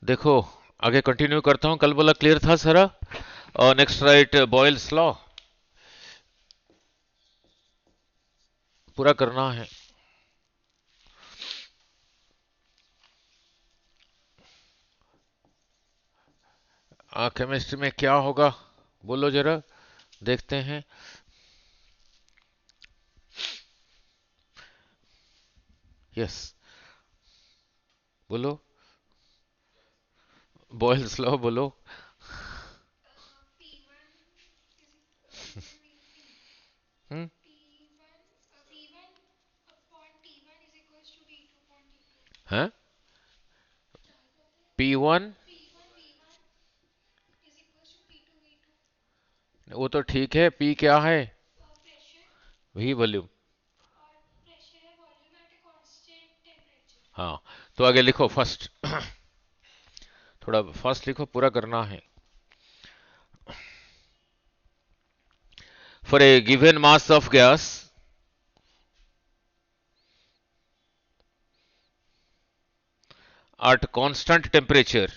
देखो, आगे कंटिन्यू करता हूँ। कल बोला क्लियर था सारा। और नेक्स्ट राइट बॉयल्स लॉ पूरा करना है। केमिस्ट्री में क्या होगा बोलो जरा, देखते हैं। यस, बोलो। बॉयल्स लॉ बोलो। हम्म। है P1। वो तो ठीक है, P क्या है? वही वॉल्यूम। हाँ, तो आगे लिखो फर्स्ट। थोड़ा फास्ट लिखो, पूरा करना है। For a given mass of gas at constant temperature,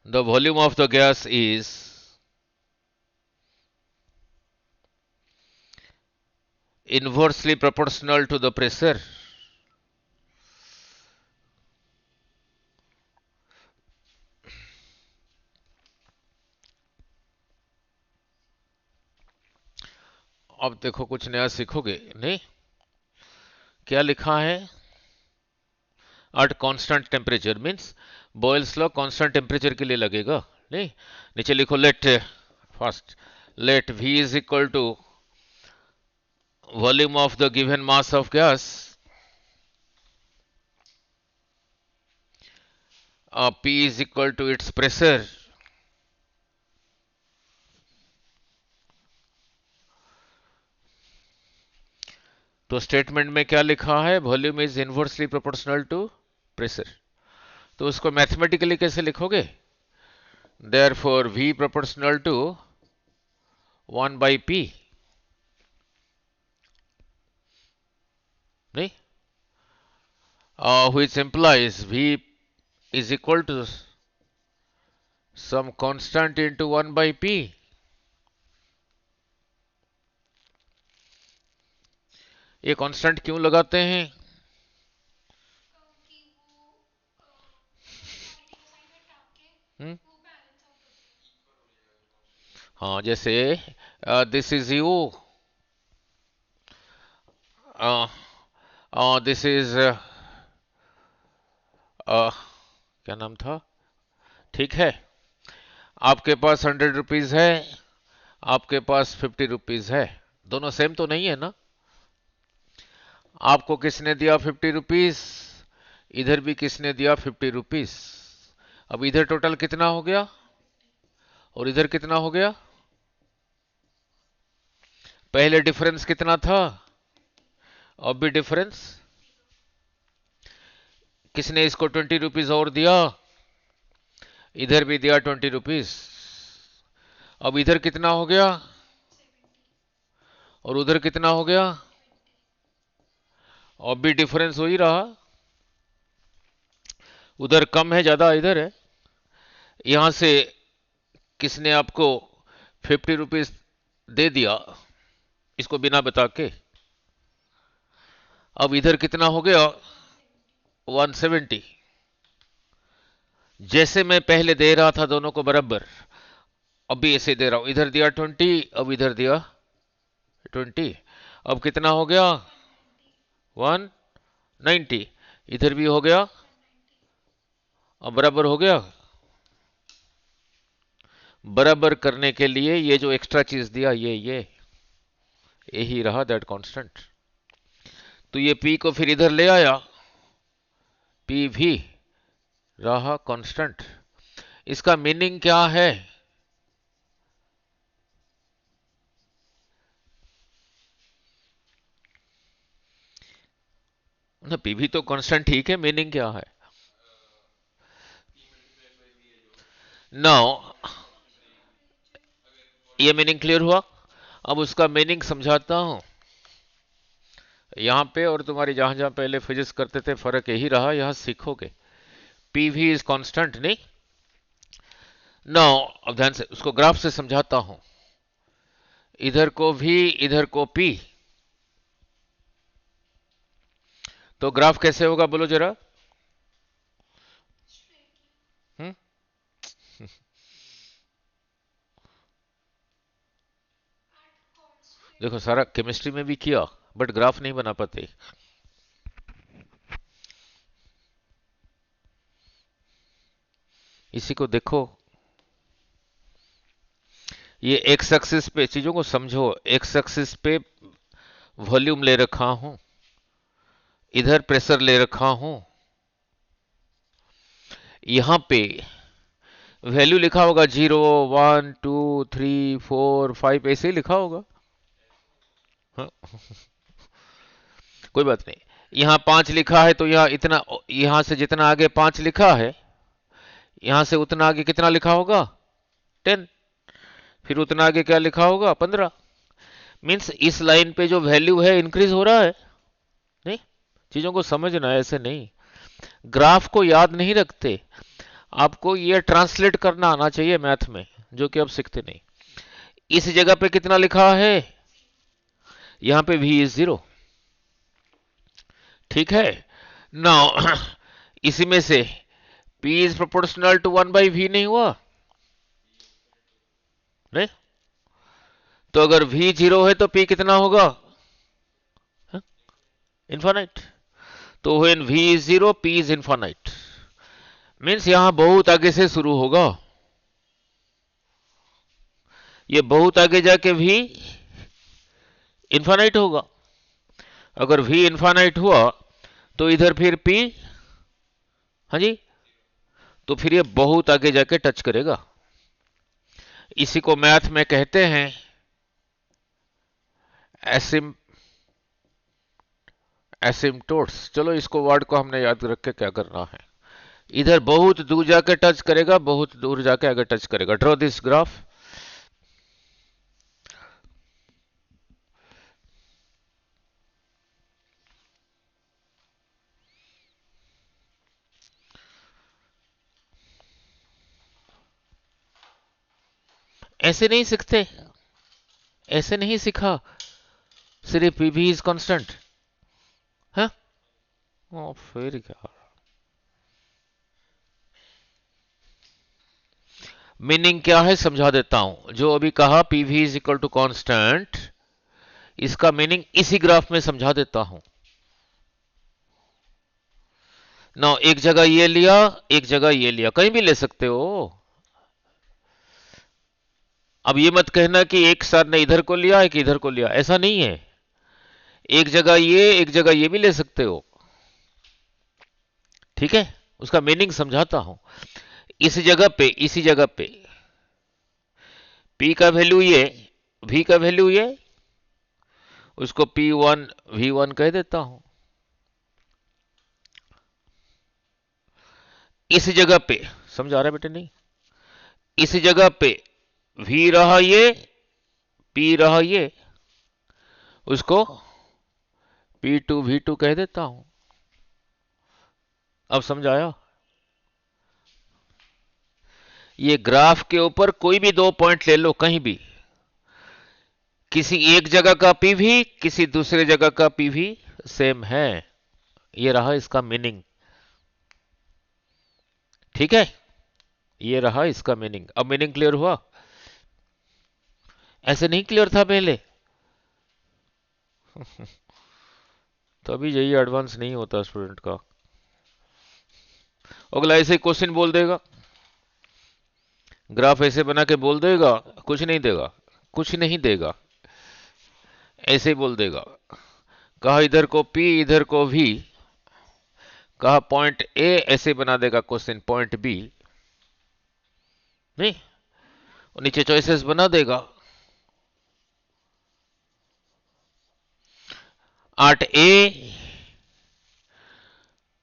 the volume of the gas is inversely proportional to the pressure। अब देखो, कुछ नया सीखोगे नहीं। क्या लिखा है? At constant temperature means Boyle's law constant temperature के लिए लगेगा नहीं। नीचे लिखो let first, let V is equal to volume of the given mass of gas P is equal to its pressure. तो स्टेटमेंट में क्या लिखा है? Volume is inversely proportional to pressure. तो उसको मैथमेटिकली कैसे लिखोगे? Therefore V proportional to 1/P नहीं, which implies V is equal to some constant into 1/P। ये कांस्टेंट क्यों लगाते हैं? हुँ? हाँ, जैसे this is you, this is क्या नाम था, ठीक है। आपके पास 100 रुपीज है, आपके पास 50 रुपीज है, दोनों सेम तो नहीं है ना। आपको किसने दिया 50 रुपीज, इधर भी किसने दिया 50 रुपीज। अब इधर टोटल कितना हो गया और इधर कितना हो गया? पहले डिफरेंस कितना था, अब भी डिफरेंस। किसने इसको 20 रुपीज और दिया, इधर भी दिया 20 रुपीज। अब इधर कितना हो गया और उधर कितना हो गया? अब भी डिफरेंस हो ही रहा, उधर कम है ज्यादा इधर है। यहां से किसने आपको 50 रुपीज दे दिया, इसको बिना बता के। अब इधर कितना हो गया? 170। जैसे मैं पहले दे रहा था दोनों को बराबर, अब भी ऐसे दे रहा हूं। इधर दिया 20, अब इधर दिया 20। अब कितना हो गया? 190। इधर भी हो गया, अब बराबर हो गया। बराबर करने के लिए ये जो एक्स्ट्रा चीज दिया, ये यही रहा दैट कांस्टेंट। तो ये P को फिर इधर ले आया, P भी रहा कांस्टेंट। इसका मीनिंग क्या है? ना, P भी तो कांस्टेंट ठीक है, मीनिंग क्या है? नाउ ये मीनिंग क्लियर हुआ। अब उसका मीनिंग समझाता हूं। यहां पे और तुम्हारी जहां जहां पहले फिजिक्स करते थे फर्क यही रहा, यहां सीखोगे। पीवी इज कांस्टेंट नहीं। नो, अब ध्यान से उसको ग्राफ से समझाता हूं। इधर को भी, इधर को पी, तो ग्राफ कैसे होगा बोलो जरा। हम्म देखो सारा केमिस्ट्री में भी किया, बट ग्राफ नहीं बना पाते। इसी को देखो, ये एक्स एक्सिस पे चीजों को समझो। एक्स एक्सिस पे वॉल्यूम ले रखा हूं, इधर प्रेशर ले रखा हूं, यहां पे वैल्यू लिखा होगा 0, 1, 2, 3, 4, 5 ऐसे ही लिखा होगा। हाँ, कोई बात नहीं। यहां 5 लिखा है तो यहां इतना, यहां से जितना आगे 5 लिखा है, यहां से उतना आगे कितना लिखा होगा, 10। फिर उतना आगे क्या लिखा होगा, 15। मीन्स इस लाइन पे जो वैल्यू है इंक्रीज हो रहा है। नहीं, चीजों को समझना है, ऐसे नहीं। ग्राफ को याद नहीं रखते, आपको ये ट्रांसलेट करना आना चाहिए मैथ में, जो कि अब सीखते नहीं। इस जगह पे कितना लिखा है, यहां पे v इज 0। ठीक है। नाउ इसी में से p is proportional to 1/v नहीं हुआ, नहीं। तो अगर v 0 है तो p कितना होगा, इन्फानाइट। तो when v is 0 p is infinite. Means यहां बहुत आगे से शुरू होगा, ये बहुत आगे जाके भी इन्फानाइट होगा। अगर v इन्फानाइट हुआ तो इधर फिर p, हाँ जी, तो फिर ये बहुत आगे जाके टच करेगा। इसी को मैथ में कहते हैं एसिम एसिम्टोट्स। चलो इसको वर्ड को हमने याद रख के क्या करना है, इधर बहुत दूर जाके टच करेगा, बहुत दूर जाके आगे टच करेगा। Draw this graph. ऐसे नहीं सीखते, ऐसे नहीं सीखा, सिर्फ पी भी इज कांस्टेंट। हाँ, फिर क्या। मीनिंग क्या है समझा देता हूं। जो अभी कहा P V is equal to constant, इसका मीनिंग इसी ग्राफ में समझा देता हूं ना। एक जगह ये लिया, एक जगह ये लिया, कहीं भी ले सकते हो। अब ये मत कहना कि एक सर ने इधर को लिया एक इधर को लिया, ऐसा नहीं है। एक जगह ये, एक जगह ये भी ले सकते हो। ठीक है, उसका मीनिंग समझाता हूं। इस जगह पे, इसी जगह पे P का वैल्यू ये, V का वैल्यू ये, उसको P1 V1 कह देता हूं। इस जगह पे समझ आ रहा है बेटे, नहीं। इस जगह पे V रहा ये, P रहा ये, उसको P2 V2 कह देता हूं। अब समझ आया। ये ग्राफ के ऊपर कोई भी दो पॉइंट ले लो कहीं भी, किसी एक जगह का पी भी, किसी दूसरे जगह का पी भी सेम है। ये रहा इसका मीनिंग। ठीक है, ये रहा इसका मीनिंग। अब मीनिंग क्लियर हुआ, ऐसे नहीं क्लियर था पहले। तो अभी यही एडवांस नहीं होता स्टूडेंट का। अगला ऐसे क्वेश्चन बोल देगा, ग्राफ ऐसे बना के बोल देगा, कुछ नहीं देगा, कुछ नहीं देगा, ऐसे ही बोल देगा। कहा इधर को P इधर को V, कहा पॉइंट A, ऐसे बना देगा क्वेश्चन पॉइंट B, नहीं। और नीचे चॉइसेस बना देगा। at A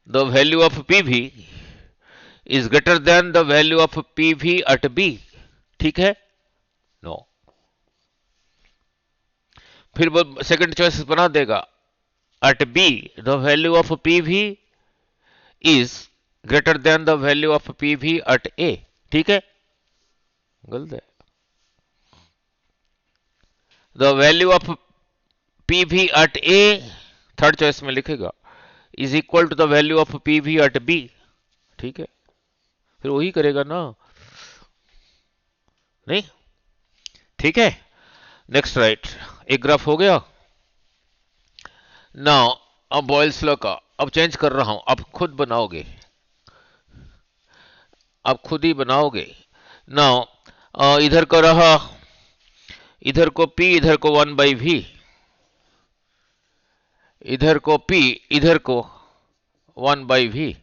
the value of PV is greater than the value of PV at B। ठीक है, नो no. फिर वो सेकंड चॉइस बना देगा, at B, the value of PV is greater than the value of PV at A. ठीक है, गलत है. The value of PV at A, third choice में लिखेगा, is equal to the value of PV at B. ठीक है, फिर वही करेगा ना, नहीं? ठीक है, नेक्स्ट राइट. एक ग्राफ हो गया. नाउ अब बॉयल्स लॉ का अब चेंज कर रहा हूं, आप खुद बनाओगे, आप खुद ही बनाओगे. नाउ इधर का रहा, इधर को P, इधर को 1/V, इधर को P, इधर को 1/V.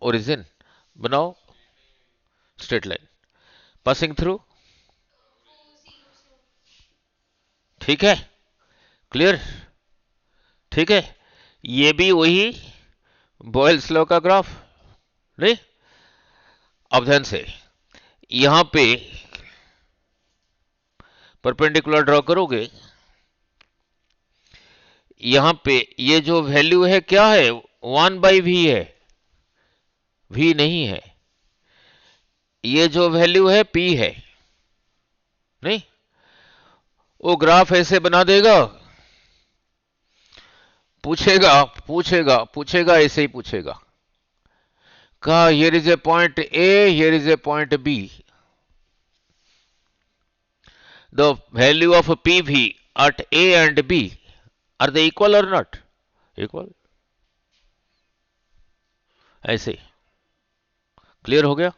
ओरिजिन बनाओ, स्ट्रेट लाइन पासिंग थ्रू. ठीक है, क्लियर. ठीक है, ये भी वही बॉयल्स लॉ का ग्राफ, नहीं? अब ध्यान से यहां पे परपेंडिकुलर ड्रॉ करोगे, यहां पे ये जो वैल्यू है क्या है, 1/V है, V नहीं है. ये जो वैल्यू है P है, नहीं? वो ग्राफ ऐसे बना देगा, पूछेगा पूछेगा पूछेगा, ऐसे ही पूछेगा, कहा here is a point A, here is a point B, the value of PV at A and B, are they equal or not? Equal. ऐसे क्लियर हो गया.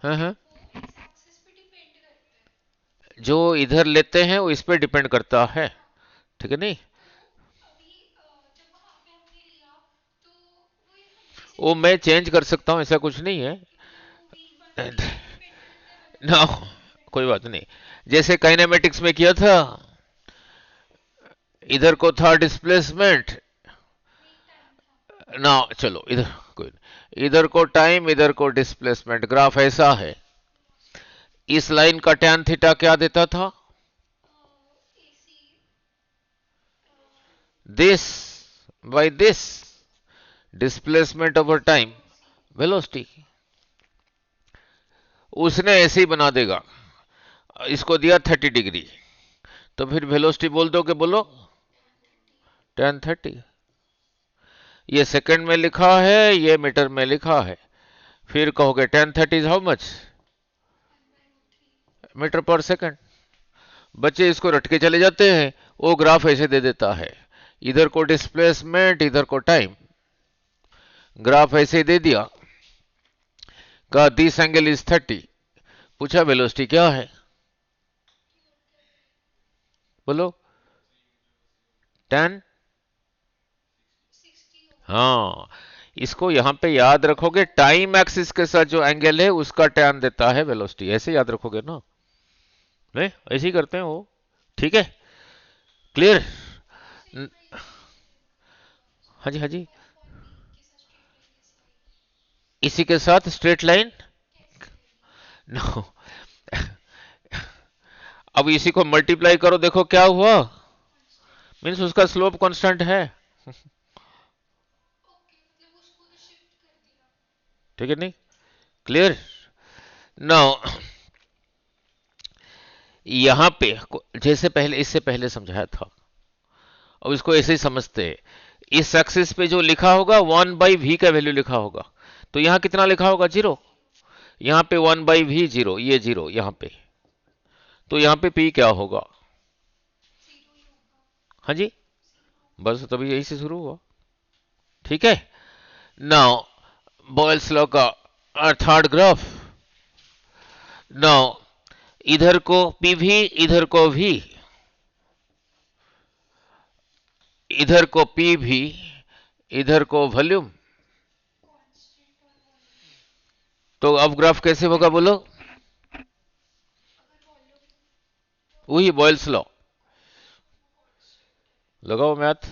हाँ हाँ, जो इधर लेते हैं वो इस पे डिपेंड करता है, ठीक है, नहीं? वो मैं चेंज कर सकता हूँ, ऐसा कुछ नहीं है. ना, कोई बात नहीं. जैसे काइनेमेटिक्स में किया था, इधर को था डिस्प्लेसमेंट, ना चलो इधर कोई नहीं. इधर को टाइम, इधर को डिस्प्लेसमेंट. ग्राफ ऐसा है. इस लाइन का टैन थीटा क्या देता था, this by this, displacement over time, velocity. उसने ऐसे ही बना देगा, इसको दिया 30 डिग्री, तो फिर वेलोसिटी बोल दो कि बोलो tan 30. ये सेकंड में लिखा है, ये मीटर में लिखा है, फिर कहोगे tan 30 is how much, metre पर सेकंड. बच्चे इसको रट के चले जाते हैं, वो ग्राफ ऐसे दे देता है, इधर को डिस्प्लेसमेंट, इधर को टाइम, ग्राफ ऐसे दे दिया, कहा दिस एंगल इज 30, पूछा वेलोसिटी क्या है, बोलो tan. हाँ, इसको यहां पे याद रखोगे, टाइम एक्सिस के साथ जो एंगल है उसका टैन देता है वेलोसिटी, ऐसे याद रखोगे ना, नहीं? ऐसे ही करते हैं वो. ठीक है, क्लियर. हाँ जी, हाँ जी. इसी के साथ स्ट्रेट लाइन, नो. अब इसी को मल्टीप्लाई करो, देखो क्या हुआ, मीन्स उसका स्लोप कांस्टेंट है. ठीक है, नहीं? क्लियर. नाउ यहां पे जैसे पहले, इससे पहले समझाया था, अब इसको ऐसे ही समझते हैं. इस एक्सिस पे जो लिखा होगा 1/V का वैल्यू लिखा होगा, तो यहां कितना लिखा होगा, 0. यहां पे 1/V 0, ये 0 यहां पे, तो यहां पे P क्या होगा, हाँ जी, बस तभी यही से शुरू हुआ. ठीक है. नाउ बॉयल्स लॉ का थर्ड ग्राफ. नाउ इधर को PV, इधर को V, इधर को PV, इधर को वॉल्यूम, तो अब ग्राफ कैसे होगा बोलो, वही बॉयल्स लॉ लगाओ, मैथ.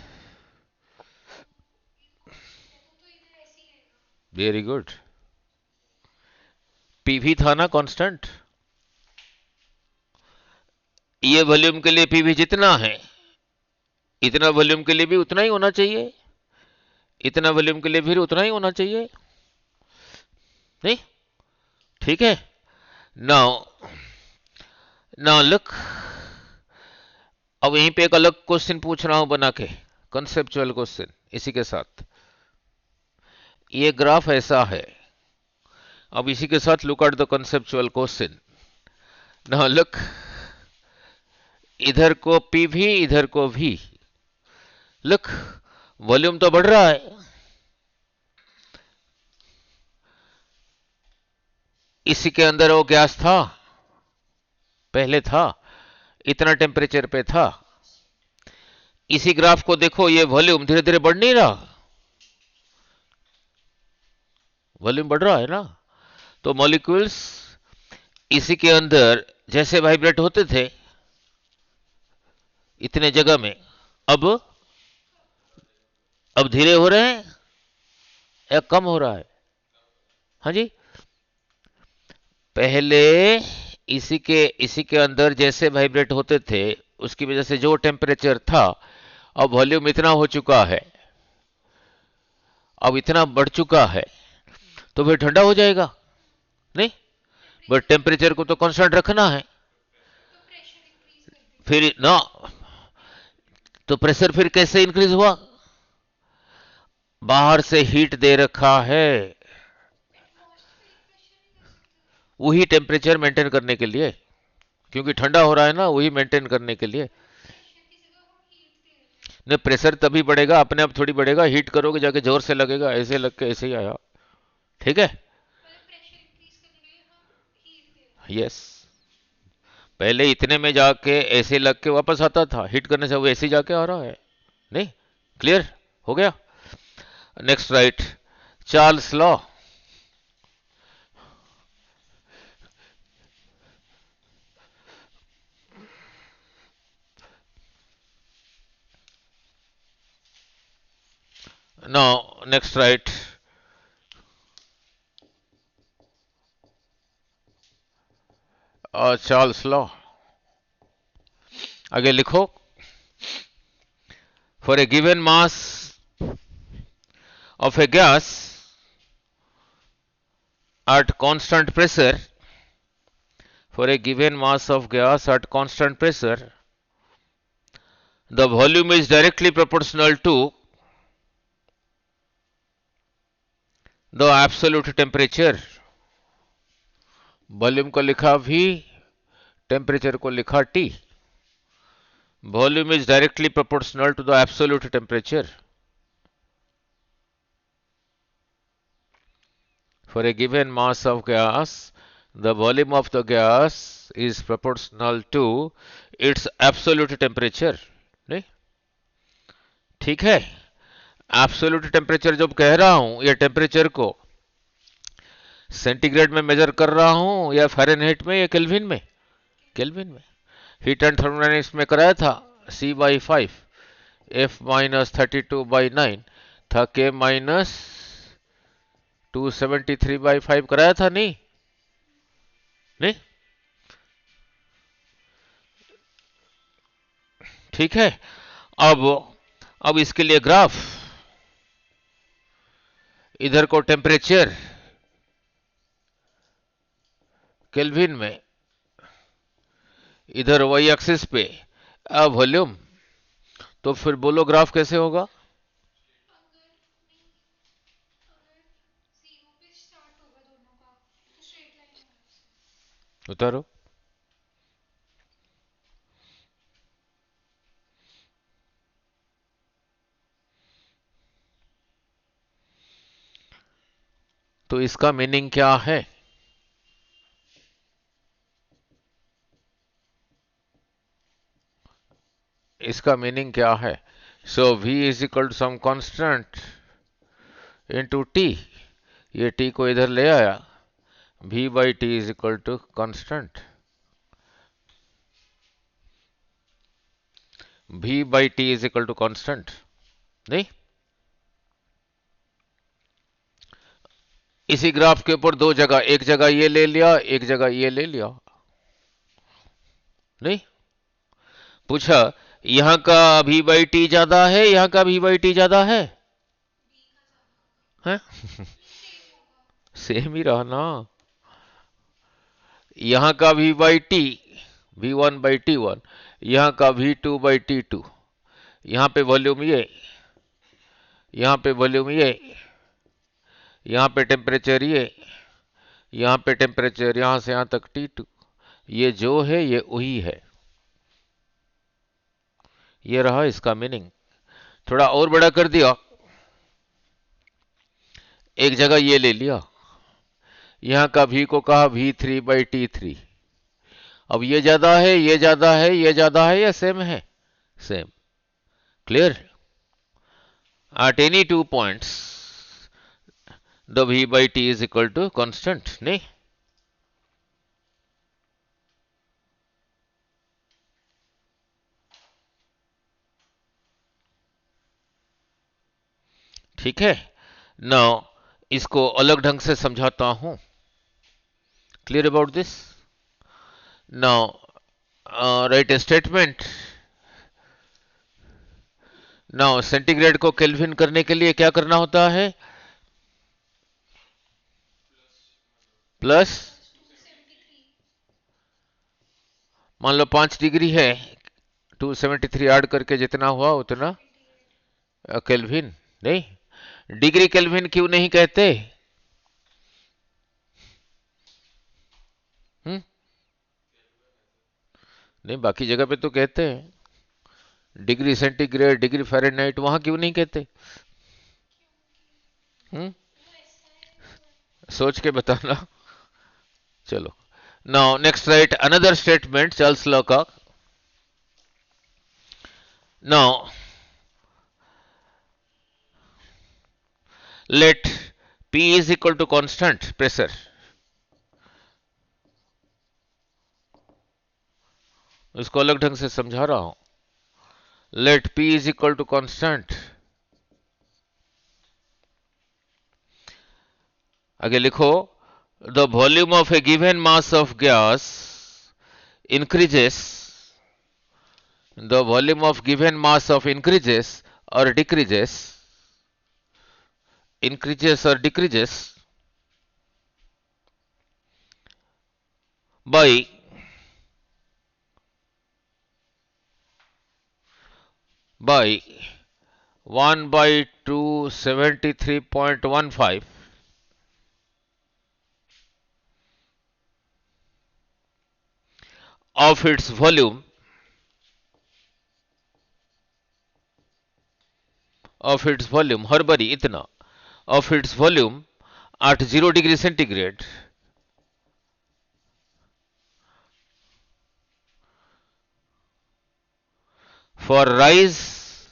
Very good. PV था ना कांस्टेंट, ये वॉल्यूम के लिए पीवी जितना है, इतना वॉल्यूम के लिए भी उतना ही होना चाहिए, इतना वॉल्यूम के लिए फिर उतना ही होना चाहिए, नहीं? ठीक है। नाउ नाउ लुक, अब यहीं पे एक अलग क्वेश्चन पूछ रहा हूं बना के, कंसेप्चुअल क्वेश्चन इसी के साथ। ये ग्राफ ऐसा है, अब इसी के साथ look at the conceptual question. Now look, इधर को पी भी, इधर को भी। लुक, वॉल्यूम तो बढ़ रहा है, इसी के अंदर वो गैस था, पहले था, इतना टेम्परेचर पे था। इसी ग्राफ को देखो, ये वॉल्यूम धीरे धीरे बढ़ नहीं रहा, वॉल्यूम बढ़ रहा है ना। तो मॉलिक्यूल्स इसी के अंदर जैसे वाइब्रेट होते थे इतने जगह में, अब अब धीरे हो रहे हैं या कम हो रहा है? हाँ जी, पहले इसी के अंदर जैसे वाइब्रेट होते थे उसकी वजह से जो टेम्परेचर था, अब वॉल्यूम इतना हो चुका है, अब इतना बढ़ चुका है, तो फिर ठंडा हो जाएगा, नहीं? बट टेम्परेचर को तो कांस्टेंट रखना है फिर ना। तो प्रेशर फिर कैसे इंक्रीज हुआ? बाहर से हीट दे रखा है, वही टेम्परेचर मेंटेन करने के लिए, क्योंकि ठंडा हो रहा है ना, वही मेंटेन करने के लिए। नहीं, प्रेशर तभी बढ़ेगा, अपने आप थोड़ी बढ़ेगा, हीट करोगे जाके जोर से लगेगा, ऐसे लग के ऐसे ही आया। ठीक है, यस। पहले इतने में जाके ऐसे लग के वापस आता था, हीट करने से वो ऐसे ही जाके आ रहा है, नहीं? क्लियर हो गया? Next right, Charles law. Now, next write Charles law. आगे लिखो, for a given mass of a gas at constant pressure, for a given mass of gas at constant pressure, the volume is directly proportional to the absolute temperature. Volume को लिखा V, temperature को लिखा T. Volume is directly proportional to the absolute temperature. For a given mass of gas, the volume of the gas is proportional to its absolute temperature. नहीं? ठीक है, absolute temperature जब कह रहा हूं, या टेम्परेचर को सेंटीग्रेड में मेजर कर रहा हूं या फ़ारेनहाइट में या केल्विन में? केल्विन में। हीट एंड थर्मोडायनेमिक्स में कराया था, C/5 F माइनस 32/9 था, K माइनस 273/5 कराया था, नहीं? नहीं? ठीक है। अब इसके लिए ग्राफ, इधर को टेम्परेचर केल्विन में, इधर वाई एक्सिस पे वॉल्यूम, तो फिर बोलो ग्राफ कैसे होगा? उतारो। तो इसका मीनिंग क्या है? इसका मीनिंग क्या है? So V is equal to some constant into T, ये T को इधर ले आया, V/T is equal to constant, V/T is equal to constant, नहीं? इसी ग्राफ के ऊपर दो जगह, एक जगह ये ले लिया, एक जगह ये ले लिया, नहीं? पूछा यहां का भी बाई टी ज्यादा है, यहां का भी बाई टी ज्यादा है? सेम ही रहा ना। यहां का भी बाई टी, V1/T1, यहां का V2/T2, यहां पे वॉल्यूम ये, यहां पे वॉल्यूम ये, यहां पे टेम्परेचर ये, यहां पे टेम्परेचर यहां से यहां तक T2, ये जो है ये वही है। ये रहा इसका मीनिंग। थोड़ा और बड़ा कर दिया, एक जगह ये ले लिया, यहां का V को कहा V3/T3। अब ये ज्यादा है, ये ज्यादा है, ये ज्यादा है या सेम है? Same. Clear? At any 2 points the V/T is equal to constant, नहीं? ठीक है। नाउ इसको अलग ढंग से समझाता हूं। Clear about this? Now right A statement. Now centigrade को केल्विन करने के लिए क्या करना होता है? प्लस, मान लो 5 डिग्री है, 273 ऐड करके जितना हुआ उतना केल्विन। नहीं, डिग्री केल्विन क्यों नहीं कहते? हम्म? नहीं, बाकी जगह पे तो कहते हैं। डिग्री सेंटीग्रेड, डिग्री फ़ारेनहाइट, वहां क्यों नहीं कहते? हम्म? सोच के बताना। चलो, now next right another statement Charles law का। नाउ let P is equal to constant pressure. इसको अलग ढंग से समझा रहा हूं। let P is equal to constant, आगे लिखो the volume of a given mass of gas increases, the volume of given mass of increases or decreases by 1/273.15 of its volume हर बारी इतना of its volume at 0 degree centigrade for rise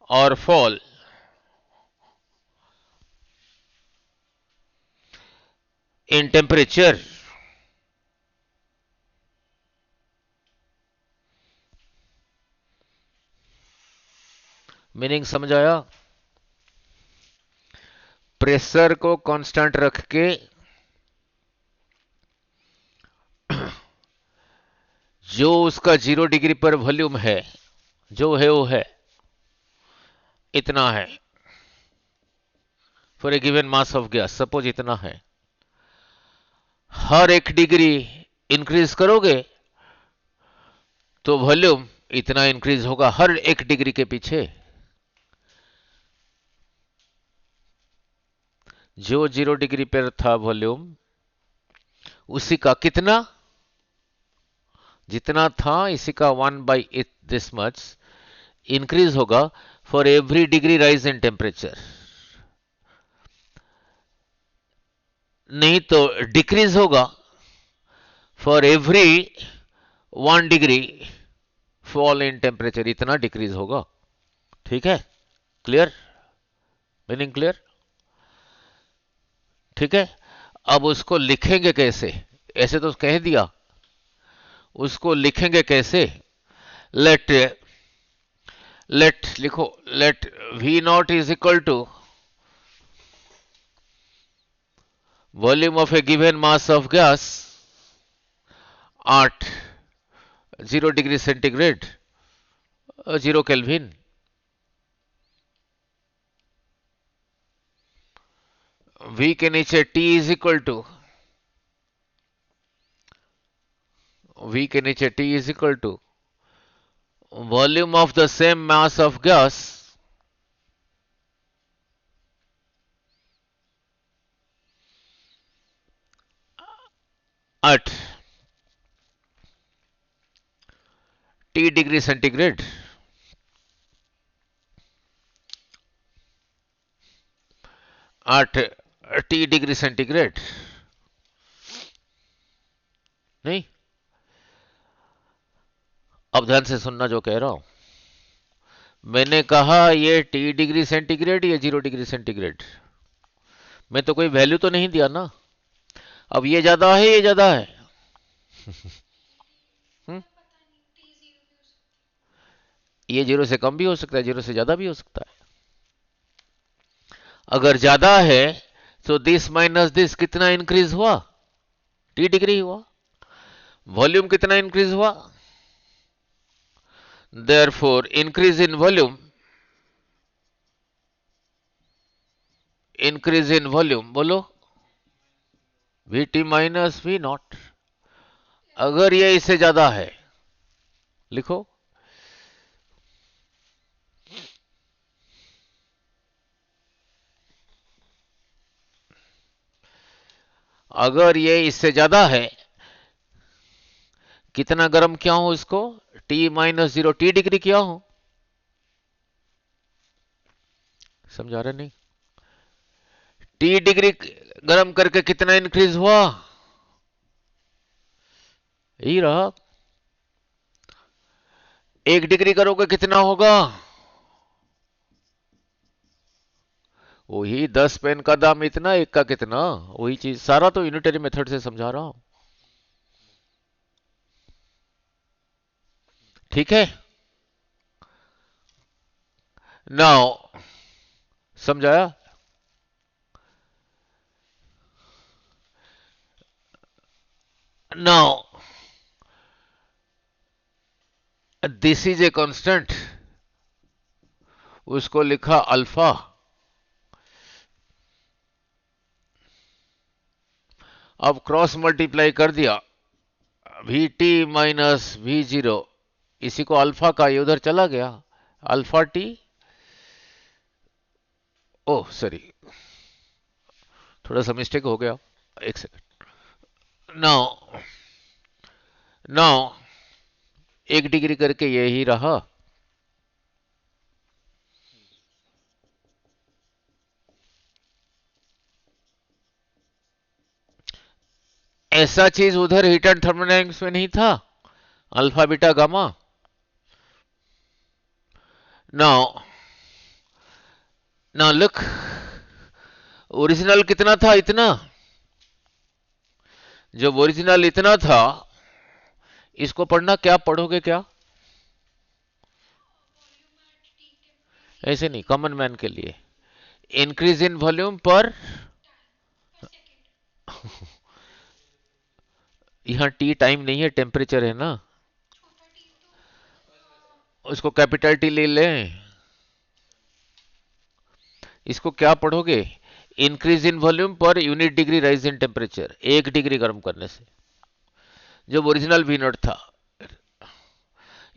or fall in temperature meaning समझ आया? Pressure को constant रख के जो उसका 0 degree पर वॉल्यूम है, जो है वो है, इतना है for a given mass of gas, suppose इतना है। हर 1 डिग्री इंक्रीज करोगे तो वॉल्यूम इतना इंक्रीज होगा हर 1 डिग्री के पीछे। जो 0 डिग्री पर था वॉल्यूम, उसी का कितना, जितना था इसी का 1/8 दिस मच इंक्रीज होगा for every degree rise in temperature. नहीं तो डिक्रीज होगा for every 1 degree fall in temperature, इतना डिक्रीज होगा। ठीक है? क्लियर? Meaning clear? ठीक है। अब उसको लिखेंगे कैसे? ऐसे तो कह दिया, उसको लिखेंगे कैसे? लेट लिखो, let V not is equal to volume of a given mass of gas at 0 degree centigrade 0 kelvin, V के नीचे T is equal to volume of the same mass of gas at T degree centigrade नहीं। अब ध्यान से सुनना जो कह रहा हूं। मैंने कहा ये T डिग्री सेंटीग्रेड, ये 0 डिग्री सेंटीग्रेड, मैं तो कोई वैल्यू तो नहीं दिया ना। अब ये ज्यादा है, ये ज्यादा है। ये 0 से कम भी हो सकता है, 0 से ज्यादा भी हो सकता है। अगर ज्यादा है तो दिस माइनस दिस कितना इंक्रीज हुआ? T डिग्री हुआ। वॉल्यूम कितना इंक्रीज हुआ? Therefore, increase in volume बोलो Vt माइनस V नॉट। अगर ये इससे ज्यादा है, लिखो अगर ये इससे ज्यादा है, कितना गर्म किया हूं इसको? T माइनस 0 T डिग्री किया हूं। समझा रहे नहीं? T डिग्री गर्म करके कितना इंक्रीज हुआ? यही रहा। 1 डिग्री करोगे कितना होगा? वही 10 पेन का दाम इतना, एक का कितना, वही चीज। सारा तो यूनिटरी मेथड से समझा रहा हूं, ठीक है। नाउ समझाया? Now this is a constant, उसको लिखा अल्फा। अब क्रॉस मल्टीप्लाई कर दिया, Vt माइनस V0, इसी को अल्फा का, ये उधर चला गया अल्फा टी। ओह सॉरी, थोड़ा सा मिस्टेक हो गया, एक सेकंड। नाउ नाउ 1 डिग्री करके यही रहा। ऐसा चीज उधर हीट एंड थर्मोडायनेमिक्स में नहीं था, alpha beta gamma. Now now look, original कितना था? इतना। जब ओरिजिनल इतना था, इसको पढ़ना, क्या पढ़ोगे? क्या ऐसे नहीं, कॉमन मैन के लिए इंक्रीज इन वॉल्यूम पर यहां टी टाइम नहीं है, टेम्परेचर है ना, उसको कैपिटल टी ले लें। इसको क्या पढ़ोगे? Increase in volume per unit degree rise in temperature, 1 degree गर्म करने से। जब ओरिजिनल वी नॉट था,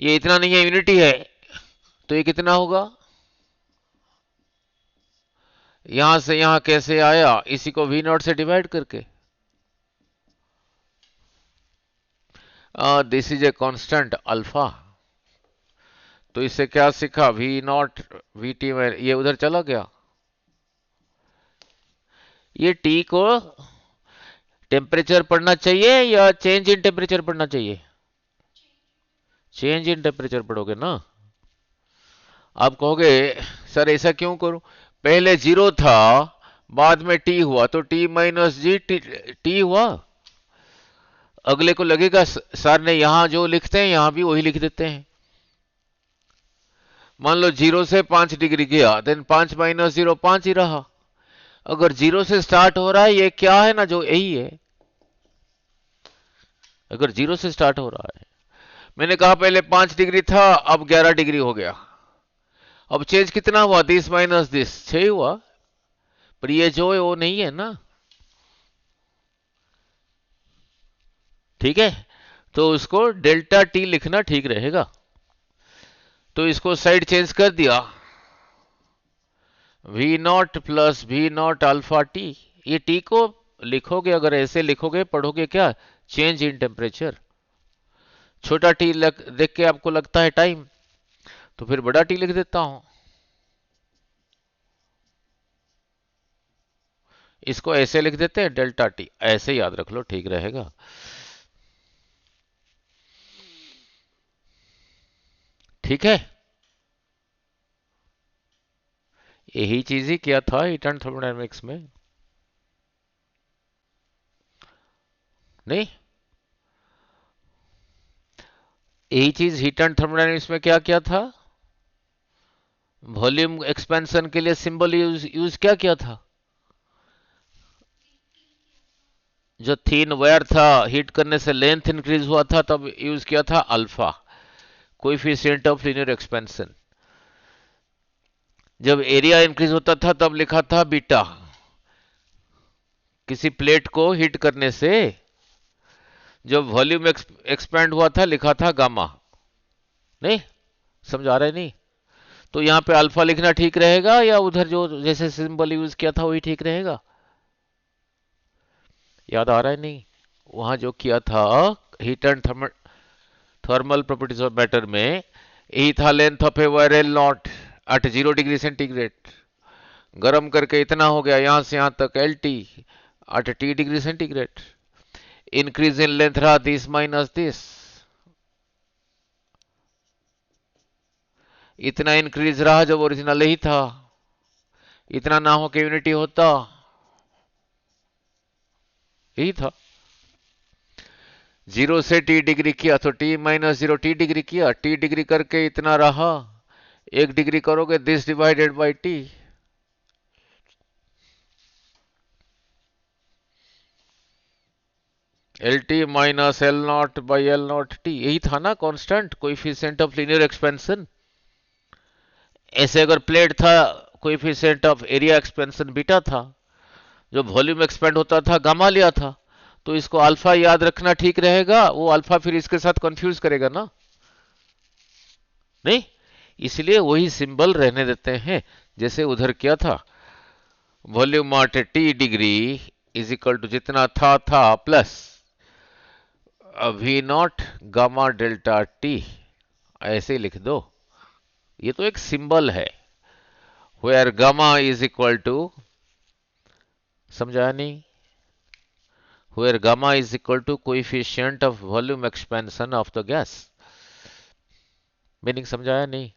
ये इतना नहीं है, यूनिटी है, तो ये कितना होगा? यहां से यहां कैसे आया? इसी को वी नॉट से डिवाइड करके। This is a constant alpha. तो इससे क्या सीखा? वी नॉट वी टी में, ये उधर चला गया। ये टी को टेम्परेचर पढ़ना चाहिए या चेंज इन टेम्परेचर पढ़ना चाहिए? चेंज इन टेम्परेचर पढ़ोगे ना। आप कहोगे सर ऐसा क्यों करूं? पहले 0 था, बाद में टी हुआ, तो टी माइनस जी टी हुआ। अगले को लगेगा सर ने यहां जो लिखते हैं यहां भी वही लिख देते हैं। मान लो 0 से 5 डिग्री गया, देन 5 माइनस 0 5 ही रहा। अगर जीरो से स्टार्ट हो रहा है, ये क्या है ना, जो यही है। अगर जीरो से स्टार्ट हो रहा है, मैंने कहा पहले 5 डिग्री था, अब 11 डिग्री हो गया। अब चेंज कितना हुआ, दिस माइनस दिस, 6 हुआ। पर ये जो है वो नहीं है ना। ठीक है, तो उसको डेल्टा टी लिखना ठीक रहेगा। तो इसको साइड चेंज कर दिया, V not plus V not alpha T. ये टी को लिखोगे, अगर ऐसे लिखोगे, पढ़ोगे क्या, चेंज इन टेम्परेचर। छोटा टी देख के आपको लगता है टाइम, तो फिर बड़ा टी लिख देता हूं। इसको ऐसे लिख देते हैं, डेल्टा टी, ऐसे याद रख लो, ठीक रहेगा। ठीक है, यही चीज ही किया था हीट एंड थर्मोडायनेमिक्स में, नहीं? यही चीज हीट एंड थर्मोडायनेमिक्स में क्या किया था, वॉल्यूम एक्सपेंशन के लिए सिंबल यूज क्या किया था। जो थिन वायर था, हीट करने से लेंथ इंक्रीज हुआ था, तब यूज किया था alpha, coefficient of linear expansion. जब एरिया इंक्रीज होता था, तब लिखा था बीटा, किसी प्लेट को हीट करने से जब वॉल्यूम एक्सपेंड हुआ था, लिखा था गामा। नहीं समझ आ रहा है? नहीं, तो यहां पे अल्फा लिखना ठीक रहेगा, या उधर जो जैसे सिंबल यूज किया था वही ठीक रहेगा? याद आ रहा है? नहीं, वहां जो किया था heat and thermal properties of matter में, यही था length of a wire L not at 0 degree centigrade, गर्म करके इतना हो गया यहां से यहां तक, L T at T degree centigrade. Increase in length रहा दिस माइनस दिस, इतना इंक्रीज रहा जब ओरिजिनल ही था, इतना ना हो के यूनिटी होता, यही था। 0 से T डिग्री किया तो T-0 T डिग्री किया, T डिग्री करके इतना रहा, 1 डिग्री करोगे this divided by T, L T minus L not by L not T, यही था ना constant, coefficient of linear expansion. ऐसे अगर प्लेट था, coefficient of area expansion beta था, जब वॉल्यूम एक्सपेंड होता था गामा लिया था, तो इसको अल्फा याद रखना ठीक रहेगा, वो अल्फा फिर इसके साथ कंफ्यूज करेगा ना, नहीं? इसलिए वही सिंबल रहने देते हैं जैसे उधर किया था, volume at T degree is equal to जितना था plus V not gamma delta T, ऐसे लिख दो। ये तो एक सिंबल है, where gamma is equal to, समझाया नहीं, where gamma is equal to coefficient of volume expansion of the gas। Meaning समझाया नहीं?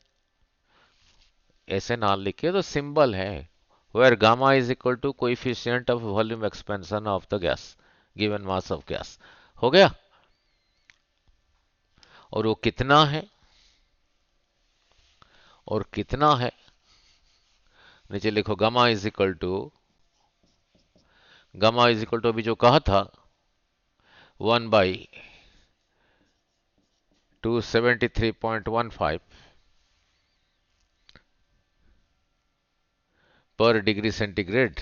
ऐसे ना लिखे तो सिंबल है, where gamma is equal to coefficient of volume expansion of the gas given mass of gas। हो गया? और वो कितना है, और कितना है, नीचे लिखो gamma is equal to, gamma is equal to अभी जो कहा था 1/273.15 पर डिग्री सेंटीग्रेड।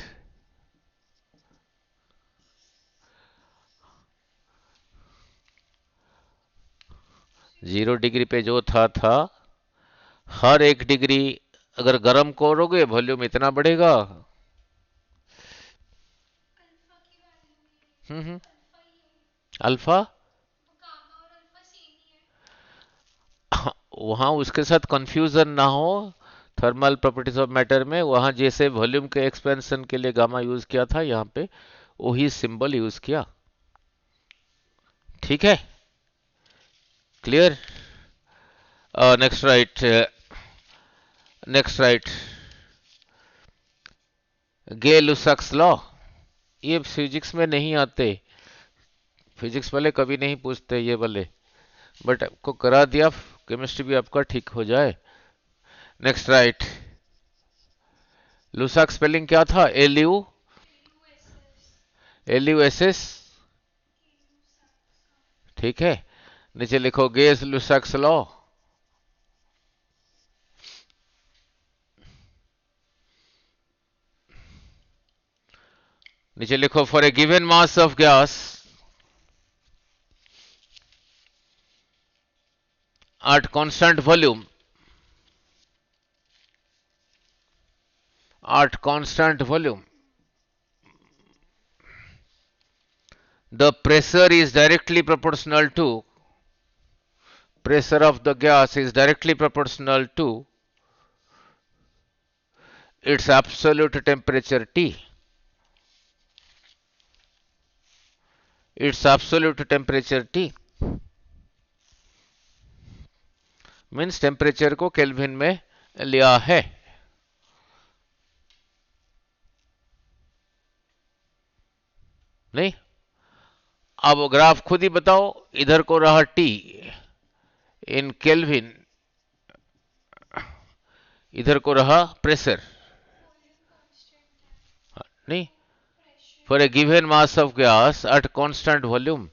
0 डिग्री पे जो था, हर 1 डिग्री अगर गर्म करोगे वॉल्यूम इतना बढ़ेगा। हम्म, अल्फा वहां उसके साथ कंफ्यूजन ना हो, थर्मल प्रॉपर्टीज ऑफ मैटर में वहां जैसे वॉल्यूम के एक्सपेंशन के लिए गामा यूज किया था, यहां पे वही सिंबल यूज किया। ठीक है, clear? Next right, next right, Gay Lussac's law, ये फिजिक्स में नहीं आते, फिजिक्स वाले कभी नहीं पूछते ये वाले, बट आपको करा दिया, केमिस्ट्री भी आपका ठीक हो जाए। नेक्स्ट राइट, लुसाक स्पेलिंग क्या था, LU LUSS, ठीक है। नीचे लिखो गेस लुसाक्स लॉ। नीचे लिखो for a given mass of gas at constant volume, at constant volume, the pressure is directly proportional to, pressure of the gas is directly proportional to its absolute temperature T. Its absolute temperature T means temperature को kelvin में लिया है। नहीं, अब graph खुद ही बताओ। इधर को रहा T इन केल्विन, इधर को रहा प्रेशर। नहीं, for a given mass of gas at constant volume,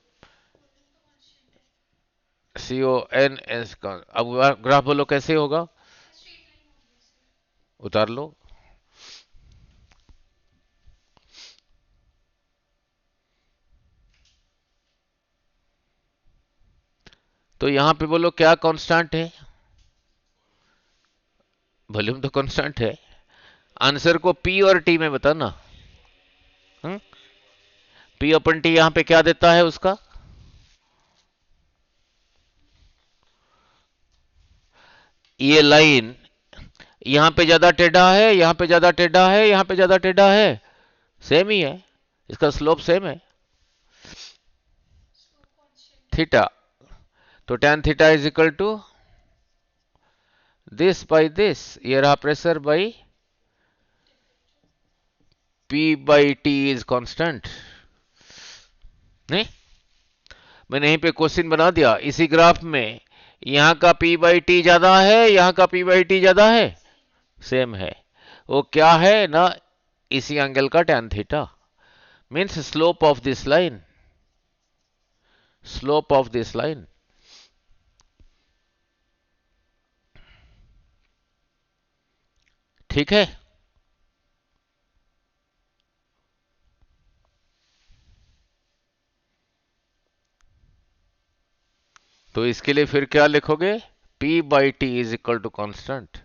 CONS। अब ग्राफ बोलो कैसे होगा, उतार लो। तो यहां पे बोलो क्या कांस्टेंट है, वॉल्यूम तो कांस्टेंट है। आंसर को P और T में बताना। P अपन T यहां पे क्या देता है उसका, ये लाइन यहां पे ज्यादा टेढ़ा है, यहां पे ज्यादा टेढ़ा है, यहां पे ज्यादा टेढ़ा है, सेम ही है, इसका स्लोप सेम है थीटा। तो tan theta is equal to this by this, ये रहा pressure by P by T is constant. नहीं, मैंने यहीं पे क्वेश्चन बना दिया इसी ग्राफ में। यहां का P बाई टी ज्यादा है, यहां का P बाई टी ज्यादा है, सेम है। वो क्या है ना, इसी एंगल का tan theta means slope of this line, slope of this line. ठीक है, तो इसके लिए फिर क्या लिखोगे, P by T is equal to constant.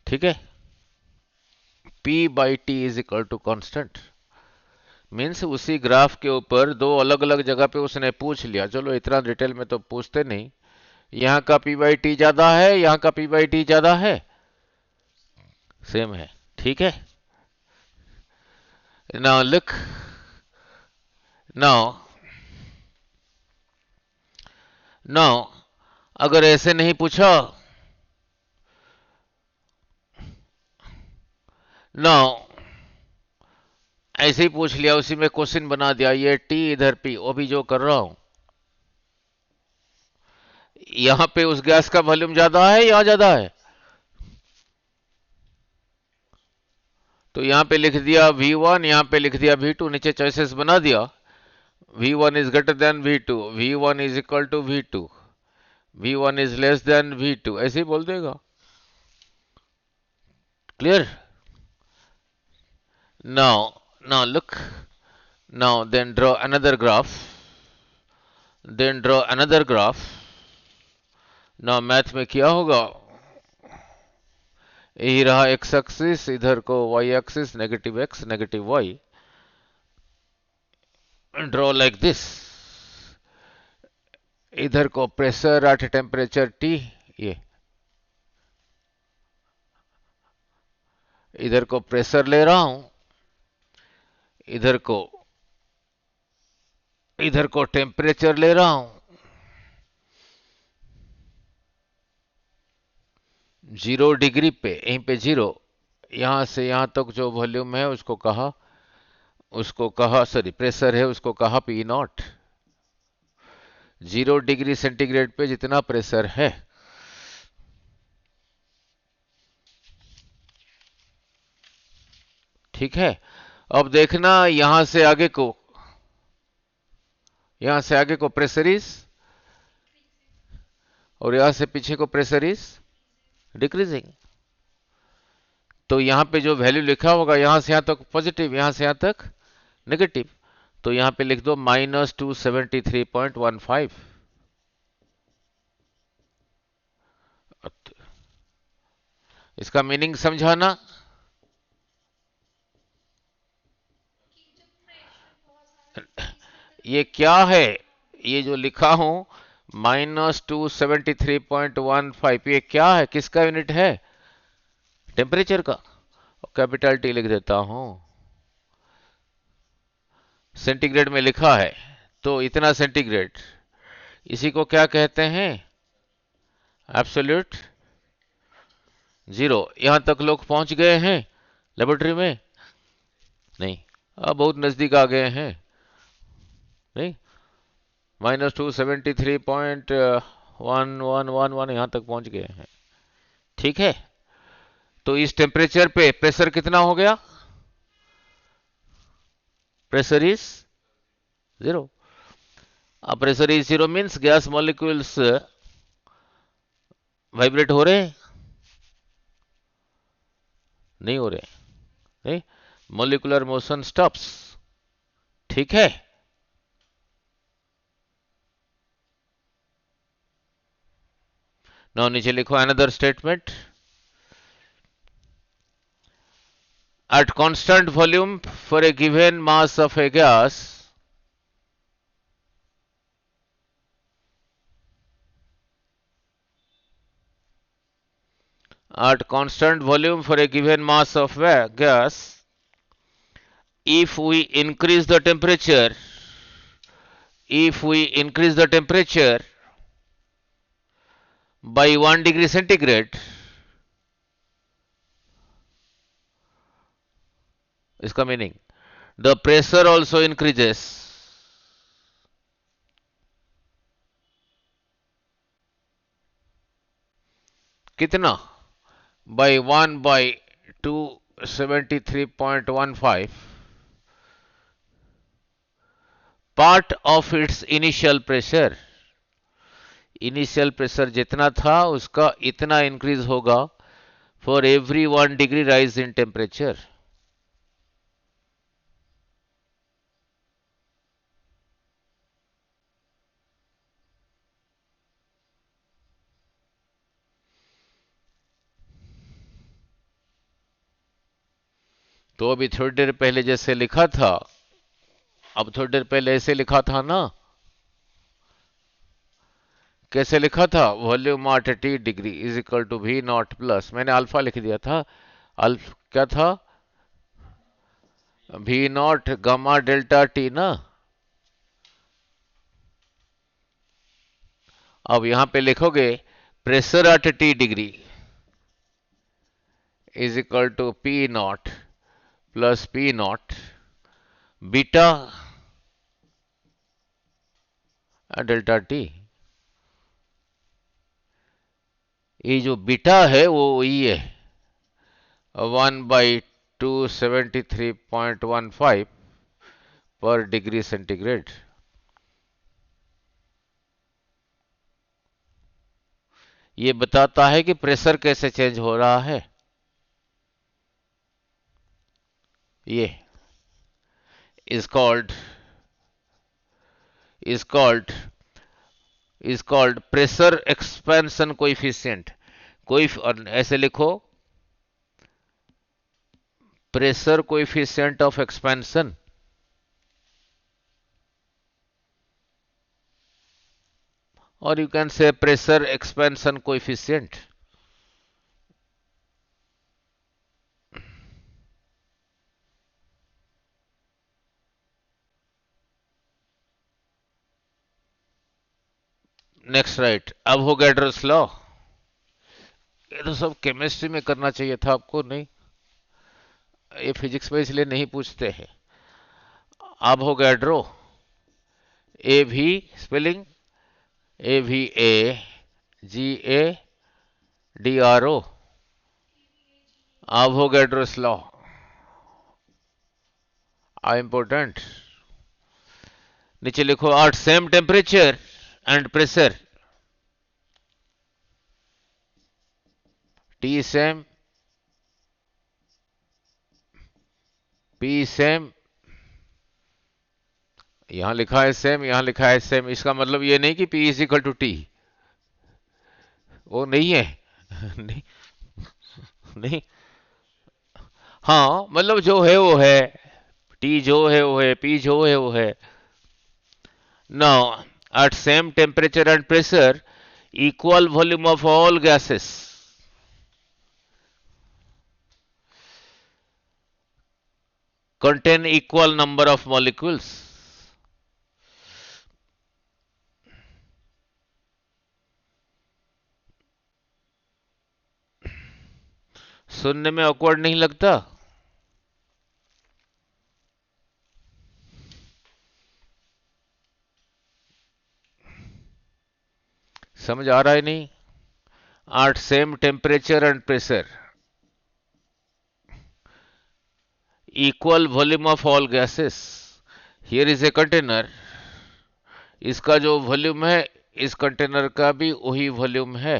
ठीक है, P by T is equal to constant means उसी ग्राफ के ऊपर दो अलग अलग जगह पे उसने पूछ लिया। चलो इतना डिटेल में तो पूछते नहीं, यहां का P बाई टी ज्यादा है, यहां का P बाई टी ज्यादा है, सेम है। ठीक है, नाउ लुक, नाउ नाउ अगर ऐसे नहीं पूछा, नाउ ऐसे ही पूछ लिया, उसी में क्वेश्चन बना दिया, ये T इधर P, वो भी जो कर रहा हूं, यहां पे उस गैस का वॉल्यूम ज्यादा है, यहां ज्यादा है, तो यहां पे लिख दिया V1, यहां पे लिख दिया V2, नीचे चॉइसेस बना दिया। V1 is greater than V2, V1 is equal to V2, V1 is less than V2, ऐसे ही बोल देगा। Clear, now look, now then draw another graph, then draw another graph। now math में क्या होगा, यही रहा x एक्सिस, इधर को y axis, negative x negative y, draw like this. इधर को प्रेशर एट टेम्परेचर T, ये इधर को प्रेशर ले रहा हूं, इधर को टेम्परेचर ले रहा हूं, 0 डिग्री पे, यहीं पे 0, यहां से यहां तक जो वॉल्यूम है उसको कहा सॉरी प्रेशर है, उसको कहा P नॉट। 0 डिग्री सेंटीग्रेड पे जितना प्रेशर है। ठीक है। अब देखना यहां से आगे को प्रेशर इज, और यहां से पीछे को प्रेशर इज डिक्रीजिंग। तो यहां पे जो वैल्यू लिखा होगा, यहां से यहां तक पॉजिटिव, यहां से यहां तक नेगेटिव, तो यहां पे लिख दो -273.15। इसका मीनिंग समझाना। ये क्या है, ये जो लिखा हूं -273.15, ये क्या है, किसका यूनिट है? टेम्परेचर का। कैपिटल टी लिख देता हूं, सेंटीग्रेड में लिखा है, तो इतना सेंटीग्रेड, इसी को क्या कहते हैं? Absolute zero. यहां तक लोग पहुंच गए हैं लेबोरेटरी में? नहीं, अब बहुत नजदीक आ गए हैं। नहीं, -273.1111 यहां तक पहुंच गए हैं। ठीक है। तो इस टेम्परेचर पे प्रेशर कितना हो गया? Pressure is zero. अब pressure is zero means gas molecules vibrate हो रहे हैं? नहीं हो रहे। नहीं, मोलिकुलर मोशन स्टॉप्स। ठीक है। नाउ नीचे लिखो another statement. At constant volume for a given mass of a gas, at constant volume for a given mass of gas, if we increase the temperature, by 1 degree centigrade, इसका meaning, the pressure also increases. कितना? by 1 by 273.15 part of its initial pressure. Initial pressure जितना था उसका इतना increase होगा for every 1 degree rise in temperature. तो अभी थोड़ी देर पहले जैसे लिखा था, अब थोड़ी देर पहले ऐसे लिखा था ना, कैसे लिखा था? Volume at T degree is equal to V not plus, मैंने अल्फा लिख दिया था, क्या था? V not gamma delta T ना। अब यहां पे लिखोगे pressure at T degree is equal to P not plus P not beta delta T. ये जो बीटा है वो ये 1/273.15 पर डिग्री सेंटीग्रेड। ये बताता है कि प्रेशर कैसे चेंज हो रहा है। ये is called is called is called pressure expansion coefficient। कोई और ऐसे लिखो, प्रेशर कोएफिशिएंट ऑफ एक्सपेंशन, और you can say pressure expansion coefficient. Next right. अब हो गया ड्रेस लॉ। ये तो सब केमिस्ट्री में करना चाहिए था आपको, नहीं, ये फिजिक्स में इसलिए नहीं पूछते हैं। अब हो गया ड्रो, ए भी spelling AVAGADRO, Avogadro's law are important. नीचे लिखो at same temperature and pressure, T same, P same, यहां लिखा है सेम, यहां लिखा है सेम, इसका मतलब ये नहीं कि P is equal to T, वो नहीं है। नहीं, नहीं, हाँ मतलब जो है वो है, टी जो है वो है, पी जो है वो है। Now at same temperature and pressure, equal volume of all gases contain equal number of molecules. सुनने में awkward नहीं लगता? समझ आ रहा है नहीं? At same temperature and pressure, equal volume of all gases. Here is a container. इसका जो वॉल्यूम है, इस कंटेनर का भी वही वॉल्यूम है।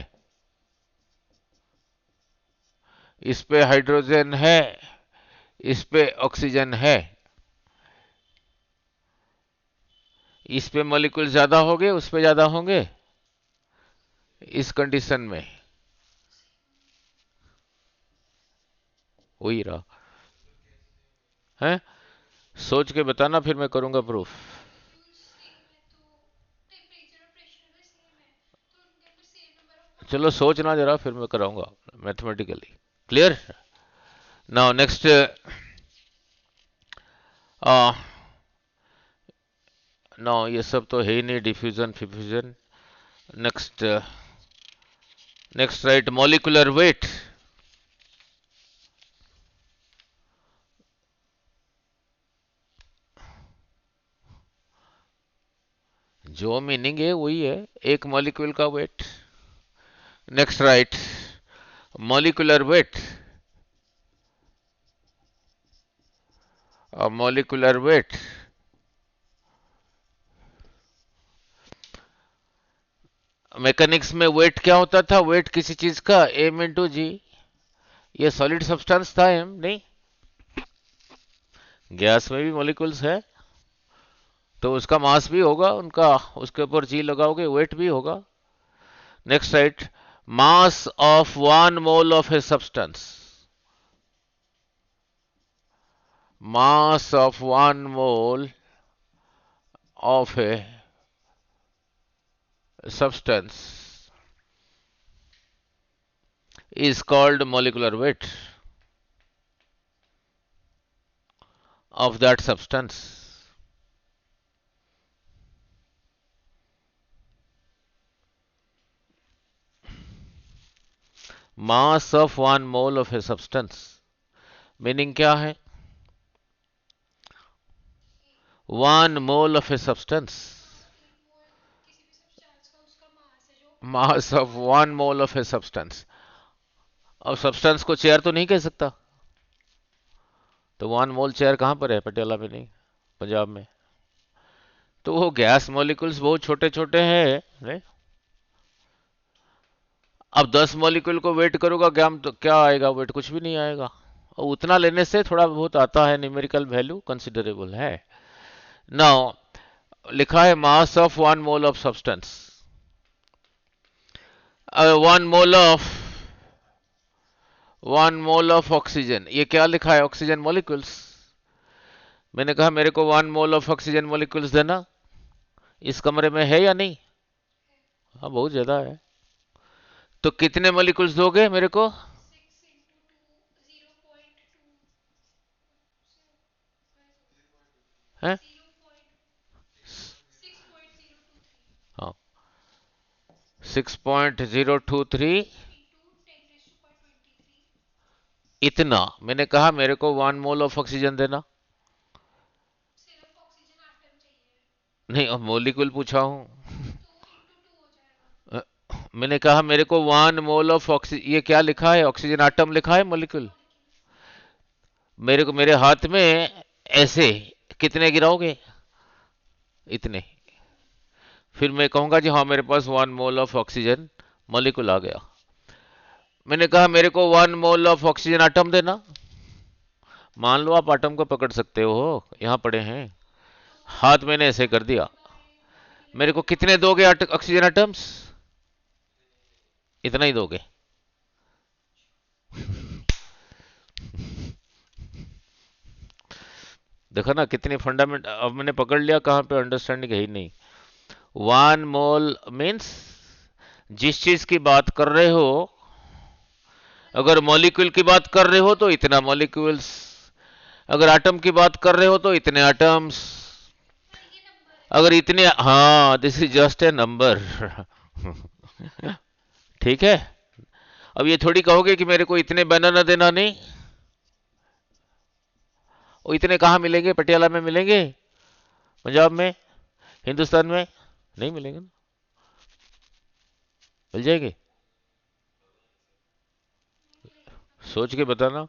इस पे हाइड्रोजन है, इस पे ऑक्सीजन है। इस पे मॉलिक्यूल ज्यादा होंगे, उस पे ज्यादा होंगे। इस कंडीशन में वही रहा है। सोच के बताना, फिर मैं करूंगा प्रूफ। चलो सोचना जरा, फिर मैं कराऊंगा mathematically. Clear? Now next, now ये सब तो है ही नहीं, डिफ्यूजन फिफ्यूजन। Next, next right molecular weight. जो मीनिंग है वही है, एक मॉलिक्यूल का weight. Next right molecular weight, molecular weight. Mechanics में वेट क्या होता था? वेट किसी चीज का एम इंटू जी। ये सॉलिड सब्सटेंस था एम, नहीं? गैस में भी मॉलिक्यूल्स है, तो उसका मास भी होगा उनका, उसके ऊपर जी लगाओगे वेट भी होगा। Next right mass of 1 mole of a substance, mass of 1 mole of a substance is called molecular weight of that substance. Mass of 1 mole of a substance meaning क्या है? 1 mole of a substance, mass of 1 mole of a substance। अब substance को chair तो नहीं कह सकता, तो 1 मोल chair कहां पर है? पटियाला में नहीं, पंजाब में। तो वो गैस मॉलिक्यूल्स बहुत छोटे छोटे हैं, नहीं? अब 10 मॉलिक्यूल को वेट करूंगा क्या, तो क्या आएगा वेट? कुछ भी नहीं आएगा। और उतना लेने से थोड़ा बहुत आता है, न्यूमेरिकल वैल्यू कंसिडरेबल है। नाउ लिखा है mass of 1 mole of substance, 1 mole of oxygen. ये क्या लिखा है? Oxygen molecules. मैंने कहा मेरे को 1 मोल ऑफ ऑक्सीजन मॉलिक्यूल्स देना। इस कमरे में है या नहीं? हाँ बहुत ज्यादा है। तो कितने मॉलिक्यूल्स दोगे मेरे को? हैं? हाँ 6.023। इतना मैंने कहा मेरे को 1 मोल ऑफ ऑक्सीजन देना। नहीं अब मॉलिक्यूल पूछा हूं। मैंने कहा मेरे को 1 मोल ऑफ ऑक्सीजन, ये क्या लिखा है, ऑक्सीजन आटम लिखा है, मॉलिक्यूल? मेरे को मेरे हाथ में ऐसे कितने गिराओगे? इतने। फिर मैं कहूंगा जी हाँ मेरे पास 1 मोल ऑफ ऑक्सीजन मॉलिक्यूल आ गया। मैंने कहा मेरे को 1 मोल ऑफ ऑक्सीजन आटम देना। मान लो आप आटम को पकड़ सकते हो, यहाँ पड़े हैं, हाथ मैंने ऐसे कर दिया। मेरे को कितने दोगे ऑक्सीजन आटम्स? इतना ही दोगे। देखो ना कितनी फंडामेंट, अब मैंने पकड़ लिया, कहाँ पे अंडरस्टैंडिंग है ही नहीं। 1 मोल मीन्स जिस चीज की बात कर रहे हो, अगर मॉलिक्यूल की बात कर रहे हो तो इतना मॉलिक्यूल्स, अगर एटम की बात कर रहे हो तो इतने एटम्स, अगर इतने, हाँ this is just a number. ठीक है। अब ये थोड़ी कहोगे कि मेरे को इतने बनाना देना नहीं। वो इतने कहाँ मिलेंगे? पटियाला में मिलेंगे? पंजाब में? हिंदुस्तान में? नहीं मिलेंगे ना। मिल जाएंगे? सोच के बताना।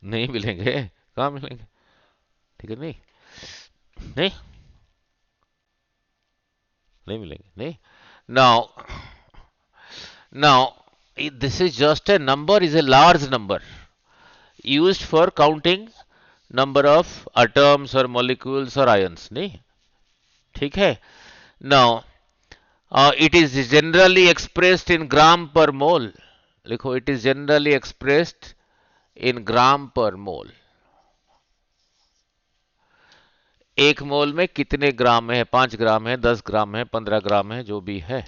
नहीं मिलेंगे। कहाँ मिलेंगे? ठीक है, नहीं, नहीं, नहीं मिलेंगे, नहीं। Now, now this is just a number, is a large number used for counting number of atoms or molecules or ions, नहीं? ठीक है। Now it is generally expressed in gram per mole। लिखो, it is generally expressed in gram per mole। 1 मोल में कितने ग्राम है? 5 ग्राम है, 10 ग्राम है, 15 ग्राम है, जो भी है।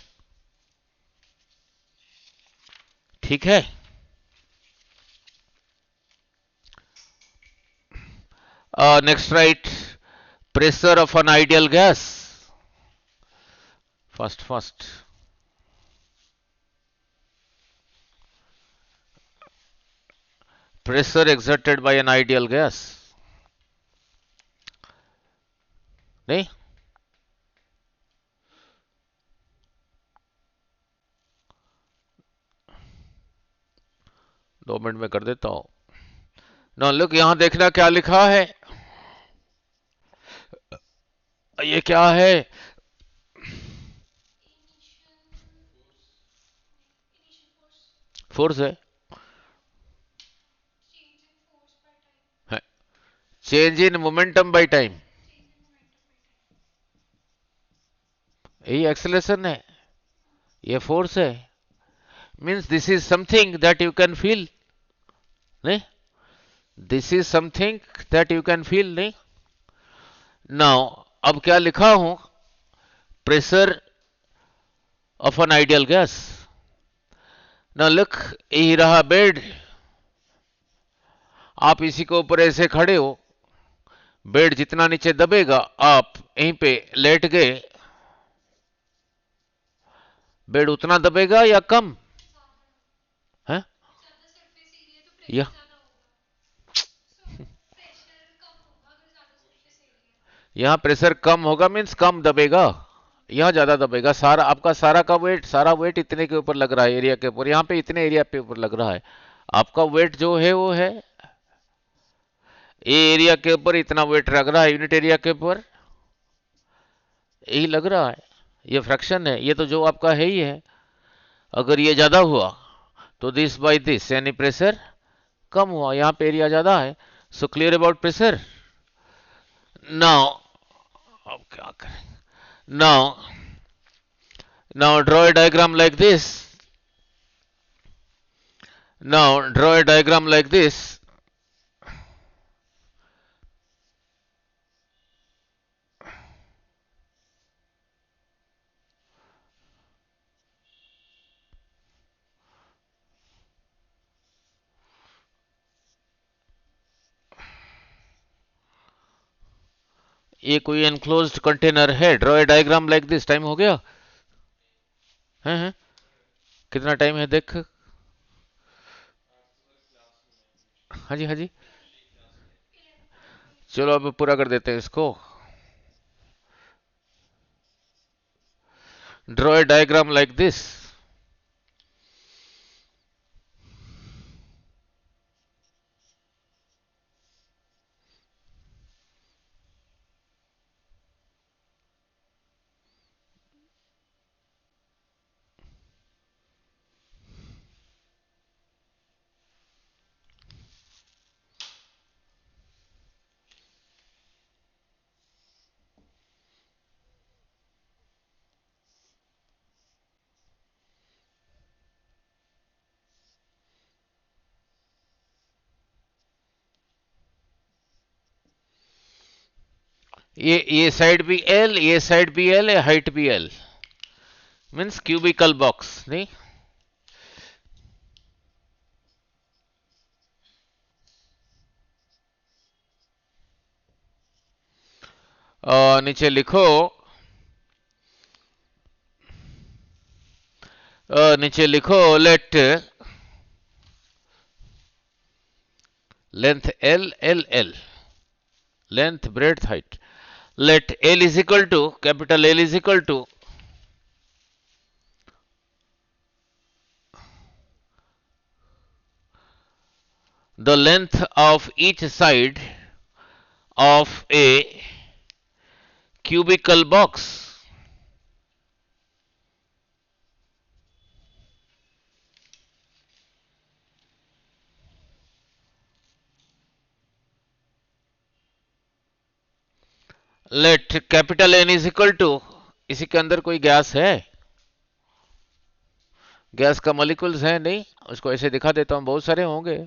ठीक है। Next right, pressure of an ideal gas। First, first, pressure exerted by an ideal gas, नहीं? 2 मिनट में कर देता हूं। ना लुक, यहां देखना क्या लिखा है। ये क्या है? फोर्स है। Change in momentum by time, यही एक्सेलरेशन है, ये फोर्स है। Means this is something that you can feel, नहीं? This is something that you can feel, नहीं? नाउ अब क्या लिखा हूं? Pressure of an ideal gas. ना लुक, यही रहा बेड, आप इसी के ऊपर ऐसे खड़े हो, बेड जितना नीचे दबेगा, आप यहीं पे लेट गए, बेड उतना दबेगा या कम है? या यहाँ प्रेशर कम होगा मीन्स कम दबेगा, यहाँ ज्यादा दबेगा। सारा आपका सारा का वेट, सारा वेट इतने के ऊपर लग रहा है, एरिया के ऊपर, यहाँ पे इतने एरिया पे ऊपर लग रहा है। आपका वेट जो है वो है, ये एरिया के ऊपर इतना वेट लग रहा है, यूनिट एरिया के ऊपर यही लग रहा है। ये फ्रैक्शन है, ये तो जो आपका है ही है। अगर ये ज्यादा हुआ तो दिस बाय दिस, यानी प्रेशर कम हुआ, यहाँ पे एरिया ज्यादा है। So clear about pressure. Now अब क्या करें? Now, draw a diagram like this. Now draw a diagram like this. ये कोई एनक्लोज्ड कंटेनर है, draw a diagram like this. Time हो गया है? कितना टाइम है देख। हाँ जी, हाँ जी। चलो अब पूरा कर देते हैं इसको। Draw a diagram like this. ये साइड भी एल, ये साइड भी एल, हाइट भी एल, मीन्स क्यूबिकल बॉक्स नहीं। नीचे लिखो, नीचे लिखो late length L L L, length breadth height, let L is equal to, capital L is equal to the length of each side of a cubical box. Let capital N is equal to, इसी के अंदर कोई gas है, gas का molecules है नहीं, उसको ऐसे दिखा देता हूं, बहुत सारे होंगे।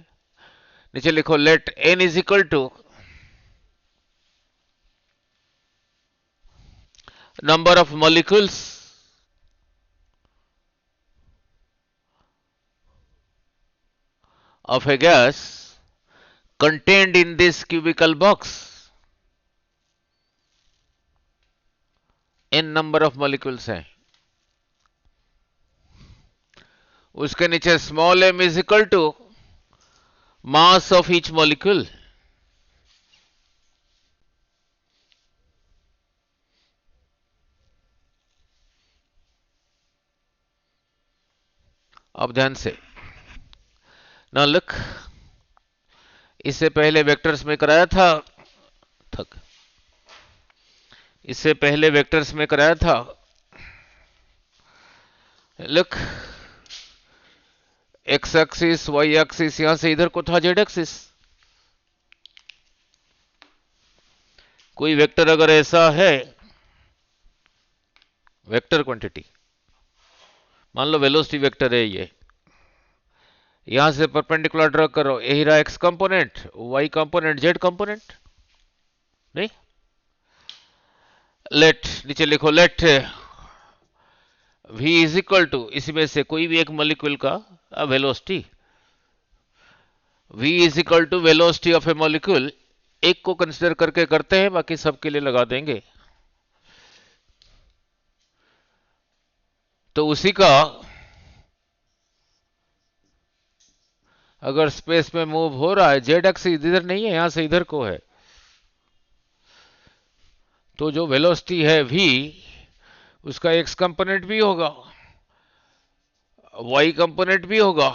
नीचे लिखो late N is equal to number of molecules of a gas contained in this cubical box। n number of molecules हैं, उसके नीचे small m is equal to mass of each molecule. अब ध्यान से ना लुक, इससे पहले वेक्टर्स में कराया था, थक, इससे पहले वेक्टर्स में कराया था। Look, X axis, Y axis, यहां से इधर को था जेड एक्सिस। कोई वेक्टर अगर ऐसा है, वेक्टर क्वांटिटी, मान लो वेलोसिटी वेक्टर है ये, यहां से परपेंडिकुलर ड्रॉ करो, यही रहा X component, Y component, Z component नहीं। लेट, नीचे लिखो let v is equal to, इसमें से कोई भी एक मॉलिक्यूल का velocity, v is equal to velocity of a molecule, एक को कंसिडर करके करते हैं, बाकी सबके लिए लगा देंगे। तो उसी का अगर स्पेस में मूव हो रहा है, जेड एक्सिस इधर नहीं है, यहां से इधर को है, तो जो वेलोसिटी है v, उसका एक्स कंपोनेंट भी होगा, वाई कंपोनेंट भी होगा,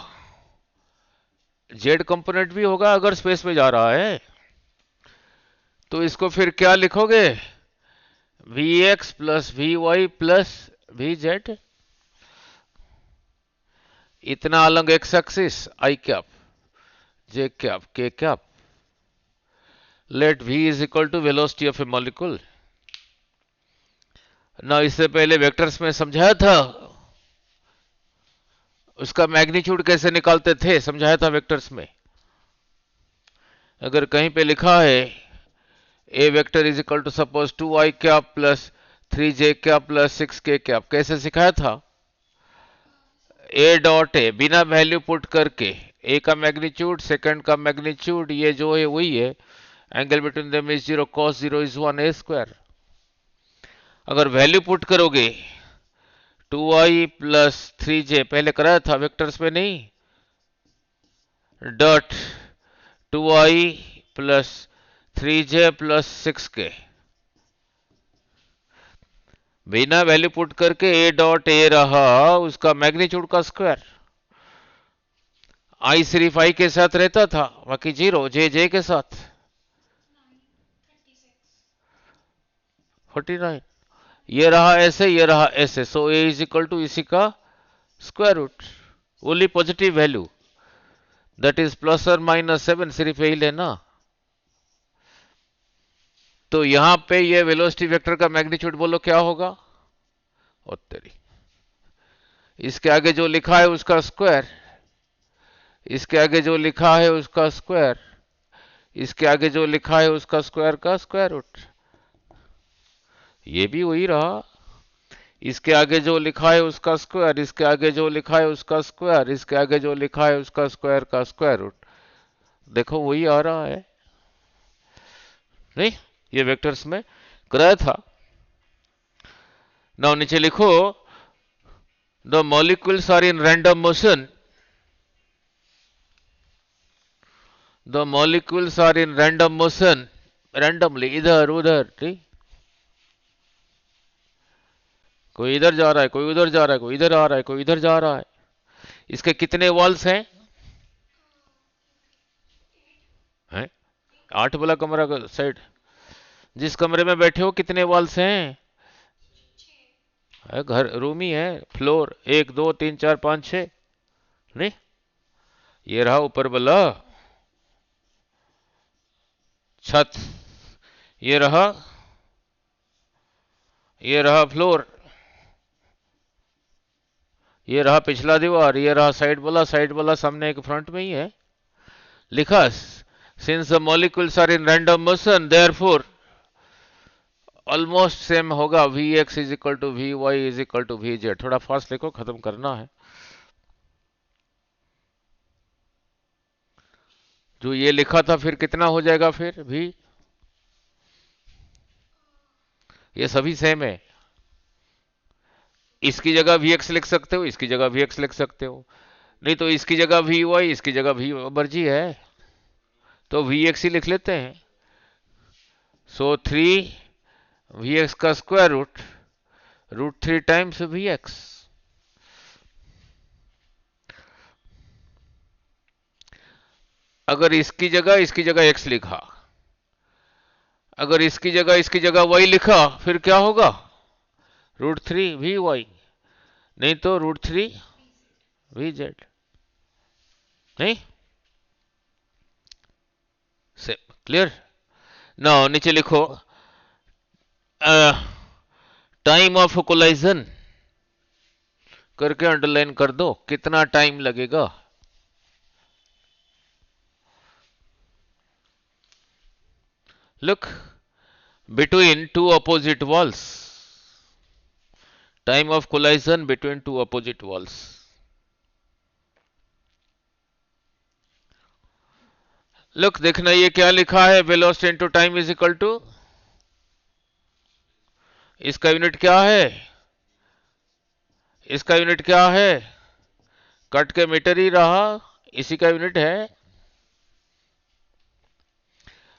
जेड कंपोनेंट भी होगा अगर स्पेस में जा रहा है। तो इसको फिर क्या लिखोगे, V X plus V Y plus V Z, इतना अलग X axis, I cap, J cap, K cap, let v is equal to velocity of a molecule. ना इससे पहले वेक्टर्स में समझाया था, उसका मैग्नीट्यूड कैसे निकालते थे, समझाया था वेक्टर्स में। अगर कहीं पे लिखा है A vector is equal to suppose 2i cap plus 3j cap plus 6k cap, कैसे सिखाया था, ए डॉट ए बिना वैल्यू पुट करके, ए का मैग्नीट्यूड, सेकंड का मैग्नीट्यूड, ये जो है वही है, angle between them is 0, cos 0 is 1 a square. अगर वैल्यू पुट करोगे 2i प्लस 3j, पहले कराया था वेक्टर्स में नहीं, dot 2i plus 3j plus 6k, बिना वैल्यू पुट करके ए डॉट ए रहा उसका मैग्नीट्यूड का स्क्वायर। आई सिर्फ आई के साथ रहता था, बाकी जीरो जे जे के साथ 49। ये रहा ऐसे, ये रहा ऐसे, so A is equal to इसी का square root. Only positive value that is plus और माइनस 7, सिर्फ यही लेना। तो यहां पे ये वेलोसिटी वेक्टर का मैग्नीट्यूड बोलो क्या होगा। और तेरी, इसके आगे जो लिखा है उसका स्क्वायर, इसके आगे जो लिखा है उसका स्क्वायर, इसके आगे जो लिखा है उसका स्क्वायर का स्क्वायर रूट। ये भी वही रहा, इसके आगे जो लिखा है उसका स्क्वायर, इसके आगे जो लिखा है उसका स्क्वायर, इसके आगे जो लिखा है उसका स्क्वायर का स्क्वायर रूट। देखो वही आ रहा है, नहीं ये वेक्टर्स में कराया था। नाउ नीचे लिखो, the molecules are in random motion, the molecules are in random motion, randomly इधर उधर, ठीक। कोई इधर जा रहा है, कोई उधर जा रहा है, कोई इधर आ रहा है, कोई इधर जा रहा है। इसके कितने वॉल्स हैं? 8 वाला कमरा का साइड, जिस कमरे में बैठे हो कितने वॉल्स हैं? घर रूम ही है, फ्लोर 1 2 3 4 5 6, नहीं। ये रहा ऊपर वाला छत, ये रहा फ्लोर, ये रहा पिछला दीवार, ये रहा साइड वाला सामने एक फ्रंट में ही है। लिखा, since the molecules are in random motion therefore almost same होगा, V X is equal to V Y is equal to V Z. थोड़ा फास्ट लिखो, खत्म करना है। जो ये लिखा था फिर कितना हो जाएगा, फिर भी ये सभी सेम है। इसकी जगह वी एक्स लिख सकते हो, इसकी जगह वी एक्स लिख सकते हो, नहीं तो इसकी जगह वी वाई, इसकी जगह वी, मर्जी है, तो वी एक्स ही लिख लेते हैं। सो 3 वी एक्स का square root, √3 times V X. अगर इसकी जगह एक्स लिखा, अगर इसकी जगह वाई लिखा, फिर क्या होगा? √3 वी वाई, नहीं तो √3 वी जेड, नहीं से क्लियर। नाउ नीचे लिखो, टाइम ऑफ कोलाइजन करके अंडरलाइन कर दो, कितना टाइम लगेगा। Look, between two opposite walls, time of collision between two opposite walls. Look, देखना ये क्या लिखा है, velocity into time is equal to, इसका यूनिट क्या है, इसका यूनिट क्या है, कट के मीटर ही रहा, इसी का यूनिट है।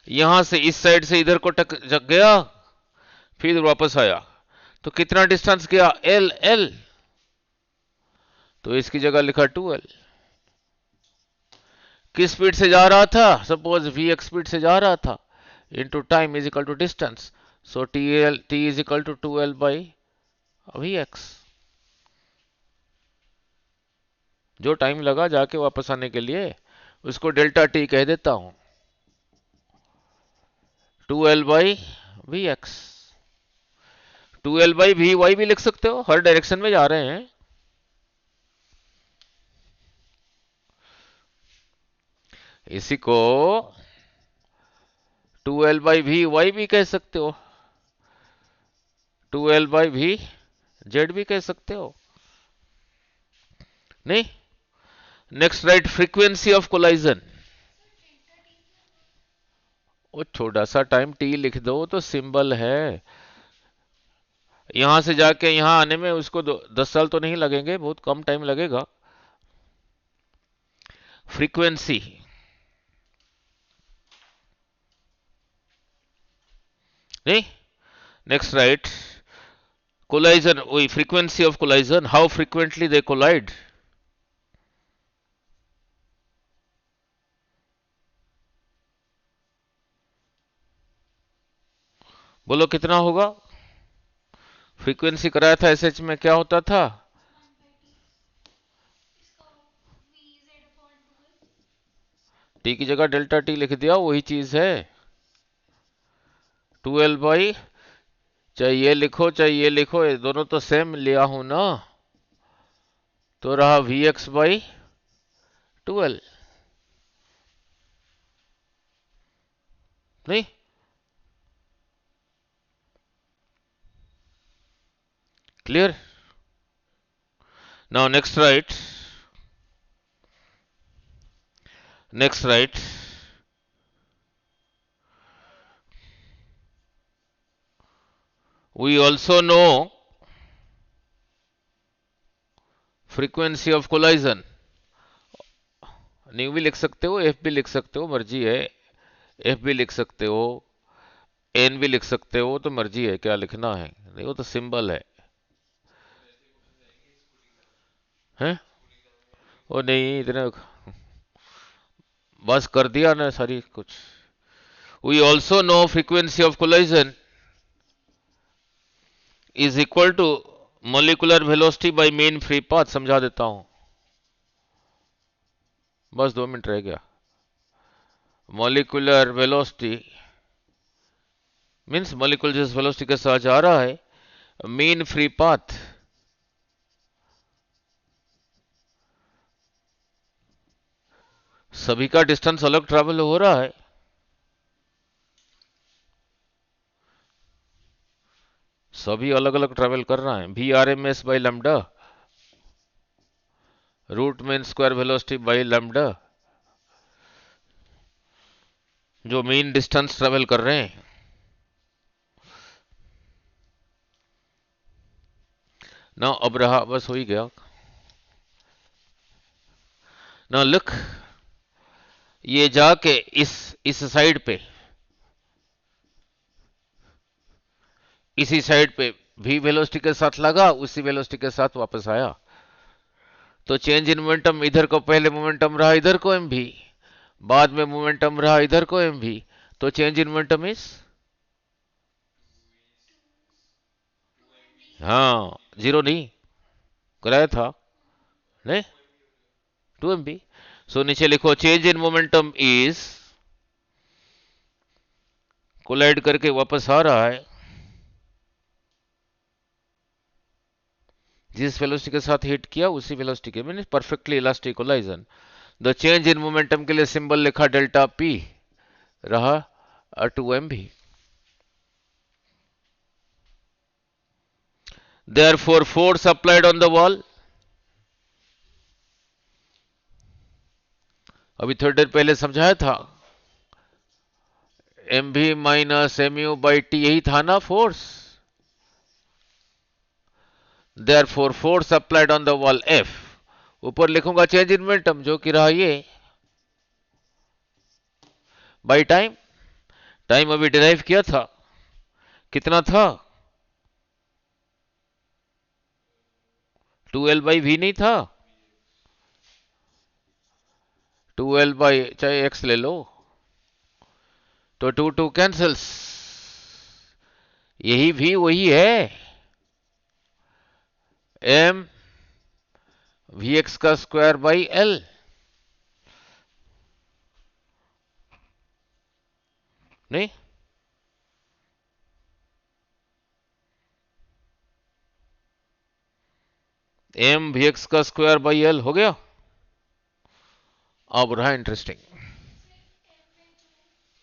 यहां से इस साइड से इधर को टक जग गया, फिर वापस आया, तो कितना डिस्टेंस गया, एल एल, तो इसकी जगह लिखा 2l। किस स्पीड से जा रहा था, सपोज वी एक्स स्पीड से जा रहा था, into time is equal to distance, so T is equal to 2l by V X. जो टाइम लगा जाके वापस आने के लिए, उसको डेल्टा टी कह देता हूं, 2l by V X. 2l by V Y भी लिख सकते हो, हर डायरेक्शन में जा रहे हैं। इसी को 2l बाई वी वाई भी कह सकते हो, 2l बाई वी जेड भी कह सकते हो, नहीं। Next right frequency of collision, वो छोटा सा टाइम टी लिख दो, तो सिंबल है। यहां से जाके यहां आने में उसको 10 साल तो नहीं लगेंगे, बहुत कम टाइम लगेगा। फ्रीक्वेंसी, नहीं। नेक्स्ट राइट collision, वही frequency of collision, how frequently they collide. बोलो कितना होगा? फ्रीक्वेंसी कराया था एसएच में, क्या होता था? टी की जगह डेल्टा टी लिख दिया, वही चीज है। 12 बाई, चाहे ये लिखो चाहे ये लिखो, ये दोनों तो सेम लिया हूं ना, तो रहा Vx/12। नहीं, clear? Now next write we also know frequency of collision। New भी लिख सकते हो, एफ भी लिख सकते हो, मर्जी है। एफ भी लिख सकते हो, एन भी लिख सकते हो, तो मर्जी है क्या लिखना है। नहीं, वो तो सिंबल है। वो नहीं, इतने बस कर दिया ना सारी कुछ। We also know frequency of collision is equal to molecular velocity by mean free path. समझा देता हूं, बस 2 मिनट रह गया। मोलिकुलर वेलोसिटी मीन्स मोलिकुलर जिस वेलोसिटी के साथ जा रहा है, मीन फ्री पाथ सभी का डिस्टेंस अलग ट्रैवल हो रहा है। सभी अलग अलग ट्रैवल कर रहा है। Vrms/λ root mean square velocity by lambda, जो मीन डिस्टेंस ट्रेवल कर रहे हैं। ना अब रहा, बस हो ही गया। ना लुक, ये जाके इस साइड पे, इसी साइड पे भी वेलोसिटी के साथ लगा, उसी वेलोसिटी के साथ वापस आया। तो चेंज इन मोमेंटम, इधर को पहले मोमेंटम रहा इधर को एम भी, बाद में मोमेंटम रहा इधर को एम भी, तो चेंज इन मोमेंटम इज, हाँ, जीरो नहीं कराया था, नहीं, 2 MB। सो नीचे लिखो change in momentum is, collide करके वापस आ रहा है जिस वेलोसिटी के साथ हिट किया उसी वेलोसिटी के, mean perfectly elastic collision. The change in momentum के लिए सिंबल लिखा डेल्टा पी, रहा 2 MB। Therefore force applied on the wall, अभी थोड़ी देर पहले समझाया था, MV-mu/T, यही था ना force. Therefore force applied on the wall F, ऊपर लिखूंगा चेंज इन मोमेंटम जो कि रहा ये बाई टाइम। टाइम अभी डिराइव किया था, कितना था? 2L/v नहीं था? 2L बाई, चाहे x ले लो, तो 2 कैंसल्स, यही भी वही है, m vx का स्क्वायर बाई l। नहीं, m vx का स्क्वायर बाई l हो गया। अब रहा इंटरेस्टिंग,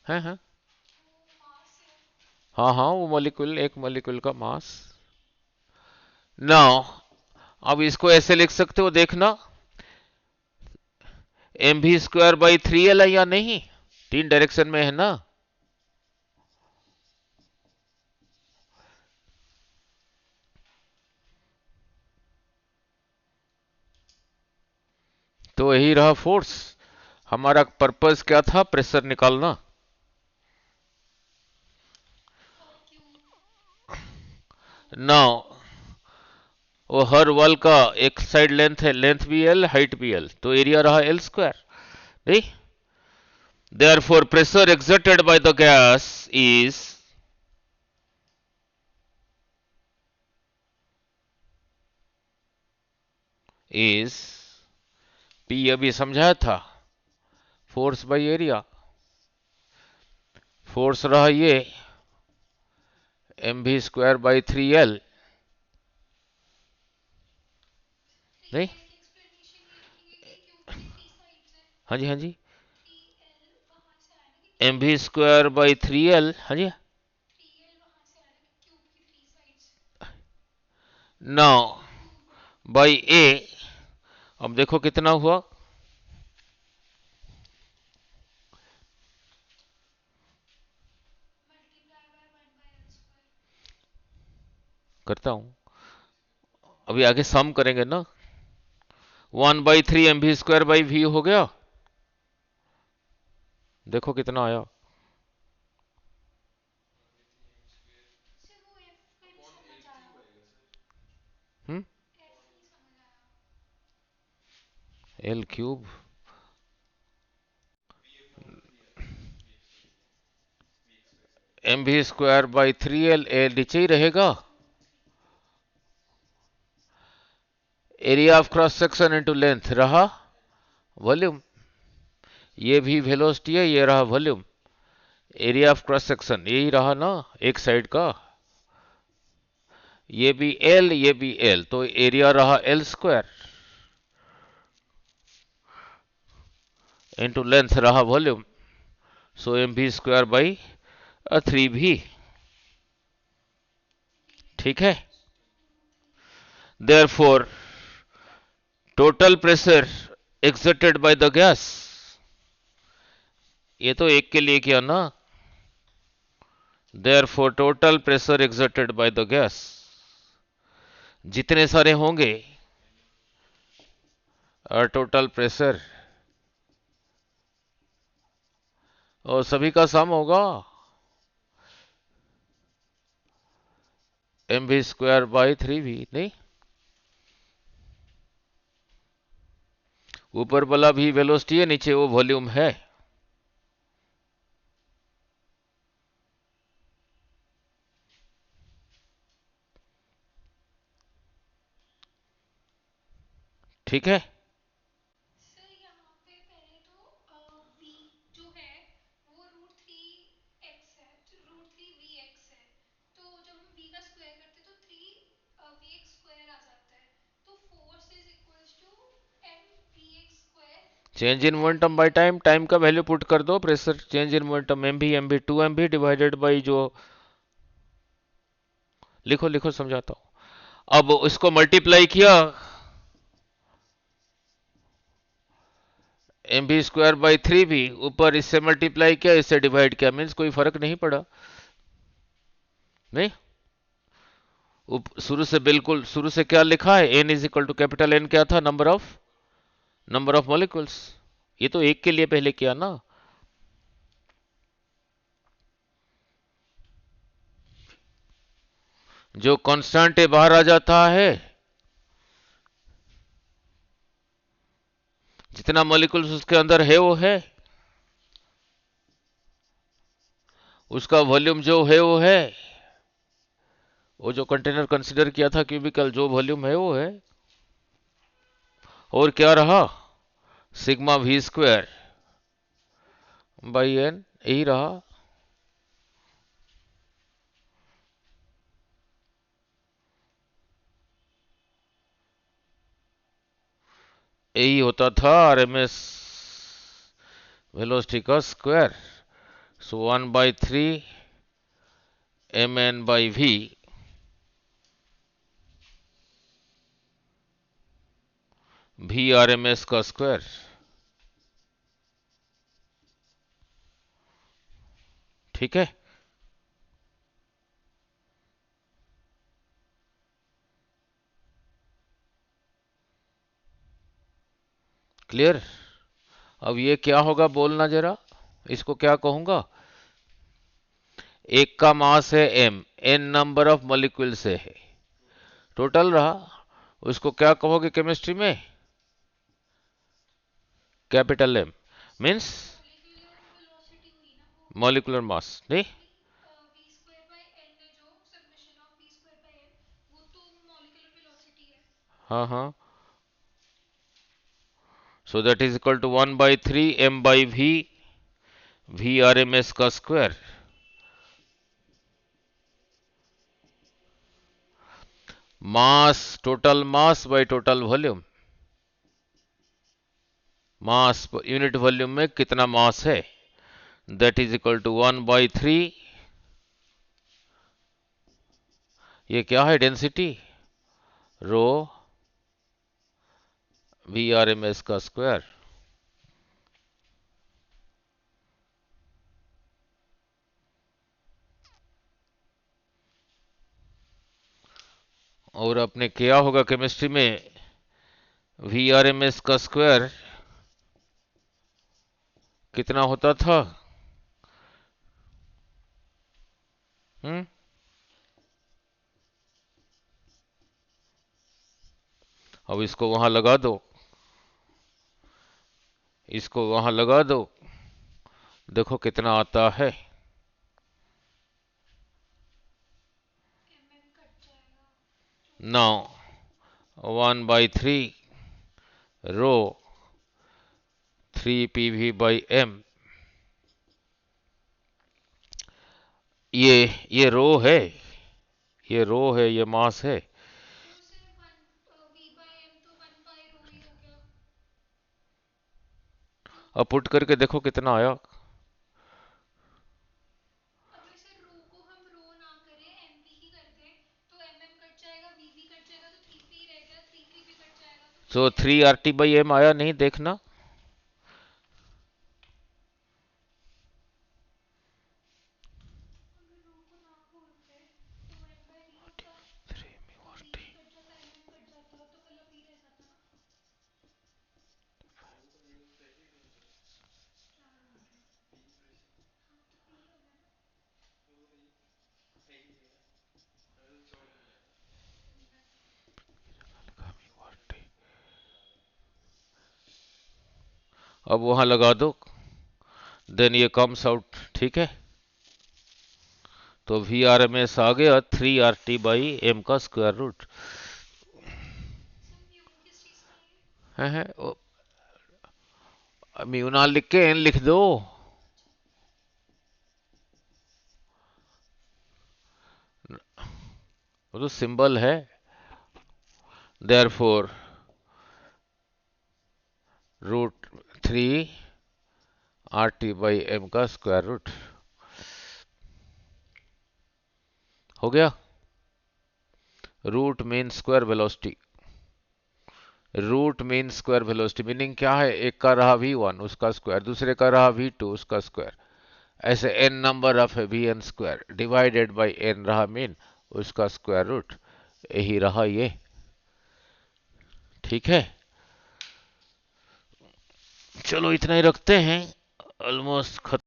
है हाँ हाँ हाँ, वो मॉलिक्यूल, एक मॉलिक्यूल का मास। नाउ अब इसको ऐसे लिख सकते हो, देखना, mv²/3l है या नहीं? 3 डायरेक्शन में है ना। तो यही रहा फोर्स। हमारा पर्पस क्या था? प्रेशर निकालना। नाउ वो हर वॉल का एक साइड लेंथ है, लेंथ भी एल, हाइट भी एल, तो एरिया रहा एल स्क्वायर, नहीं? Therefore, pressure exerted by the gas is P अभी समझाया था, फोर्स बाय एरिया। फोर्स रहा ये एम भी स्क्वायर बाई 3L, नहीं? हाँ जी, हाँ जी, एम भी स्क्वायर बाई 3L, हाँ जी। नौ बाई ए, अब देखो कितना हुआ, करता हूं, अभी आगे सम करेंगे ना। 1/3 एम भी स्क्वायर बाई वी हो गया, देखो कितना आया। हम्म, एल क्यूब, एम भी स्क्वायर बाई 3L, ए नीचे ही रहेगा, area of cross section into length रहा वॉल्यूम, ये भी वेलोसिटी है, ये रहा volume, area of cross section यही रहा ना एक साइड का, ये भी एल, ये भी एल, तो एरिया रहा एल स्क्वायर इंटू लेंथ रहा वॉल्यूम, सो एम भी स्क्वायर बाई 3 भी, ठीक है। Therefore total pressure exerted by the gas, ये तो एक के लिए किया ना, therefore total pressure exerted by the gas, जितने सारे होंगे टोटल प्रेशर और सभी का सम होगा एम भी स्क्वायर बाई 3 भी, नहीं? ऊपर वाला भी वेलोसिटी है, नीचे वो वॉल्यूम है, ठीक है। Change in momentum by time, time का वैल्यू पुट कर दो, pressure change in momentum M भी 2 MV डिवाइडेड बाई जो, लिखो लिखो समझाता हूं, अब इसको मल्टीप्लाई किया एम भी स्क्वायर बाई 3 भी, ऊपर इससे मल्टीप्लाई किया, इससे डिवाइड किया, मीन्स कोई फर्क नहीं पड़ा, नहीं? शुरू से बिल्कुल शुरू से क्या लिखा है, N is equal to capital N, क्या था, नंबर ऑफ मॉलिक्यूल्स, ये तो एक के लिए पहले किया ना, जो कांस्टेंट बाहर आ जाता है, जितना मॉलिक्यूल्स उसके अंदर है वो है, उसका वॉल्यूम जो है वो है, वो जो कंटेनर कंसीडर किया था क्यूबिकल, जो वॉल्यूम है वो है, और क्या रहा, sigma V square by N, यही रहा, यही होता था आरएमएस वेलोसिटी का square, so 1/3 mn by V, भी आरएमएस का स्क्वायर, ठीक है। क्लियर? अब ये क्या होगा बोलना जरा, इसको क्या कहूंगा, एक का मास है M, N number of molecule से है, टोटल रहा, उसको क्या कहोगे केमिस्ट्री में? Capital M means molecular mass नहीं। हाँ हाँ, so that is equal to 1/3 m/v, V R M S का square. Mass, total mass by total volume. Mass unit volume में कितना मास है, दैट इज इक्वल टू 1/3, ये क्या है density, rho V R M S का स्क्वायर। और आपने किया होगा केमिस्ट्री में, वी आर एम एस का स्क्वायर कितना होता था? हम्म, अब इसको वहां लगा दो, इसको वहां लगा दो, देखो कितना आता है। नाउ 1/3 रो 3 pv/m, ये रो है, ये रो है, ये मास है। अब पुट करके देखो कितना आया। तो 3 RT/m आया नहीं, देखना। अब वहां लगा दो, देन ये कम्स आउट, ठीक है। तो वी आर एम एस आ गया 3 RT/m का स्क्वायर रूट है। म्यूना लिख के एन लिख दो। वो तो सिंबल है, देयरफॉर √3 RT/m का स्क्वायर रूट हो गया। Root mean square velocity, root mean square velocity meaning क्या है, एक का रहा v1 उसका स्क्वायर, दूसरे का रहा v2 उसका स्क्वायर, ऐसे n number of vn square divided by n रहा मीन उसका स्क्वायर रूट, यही रहा ये, ठीक है। चलो इतना ही रखते हैं, ऑलमोस्ट खत्म।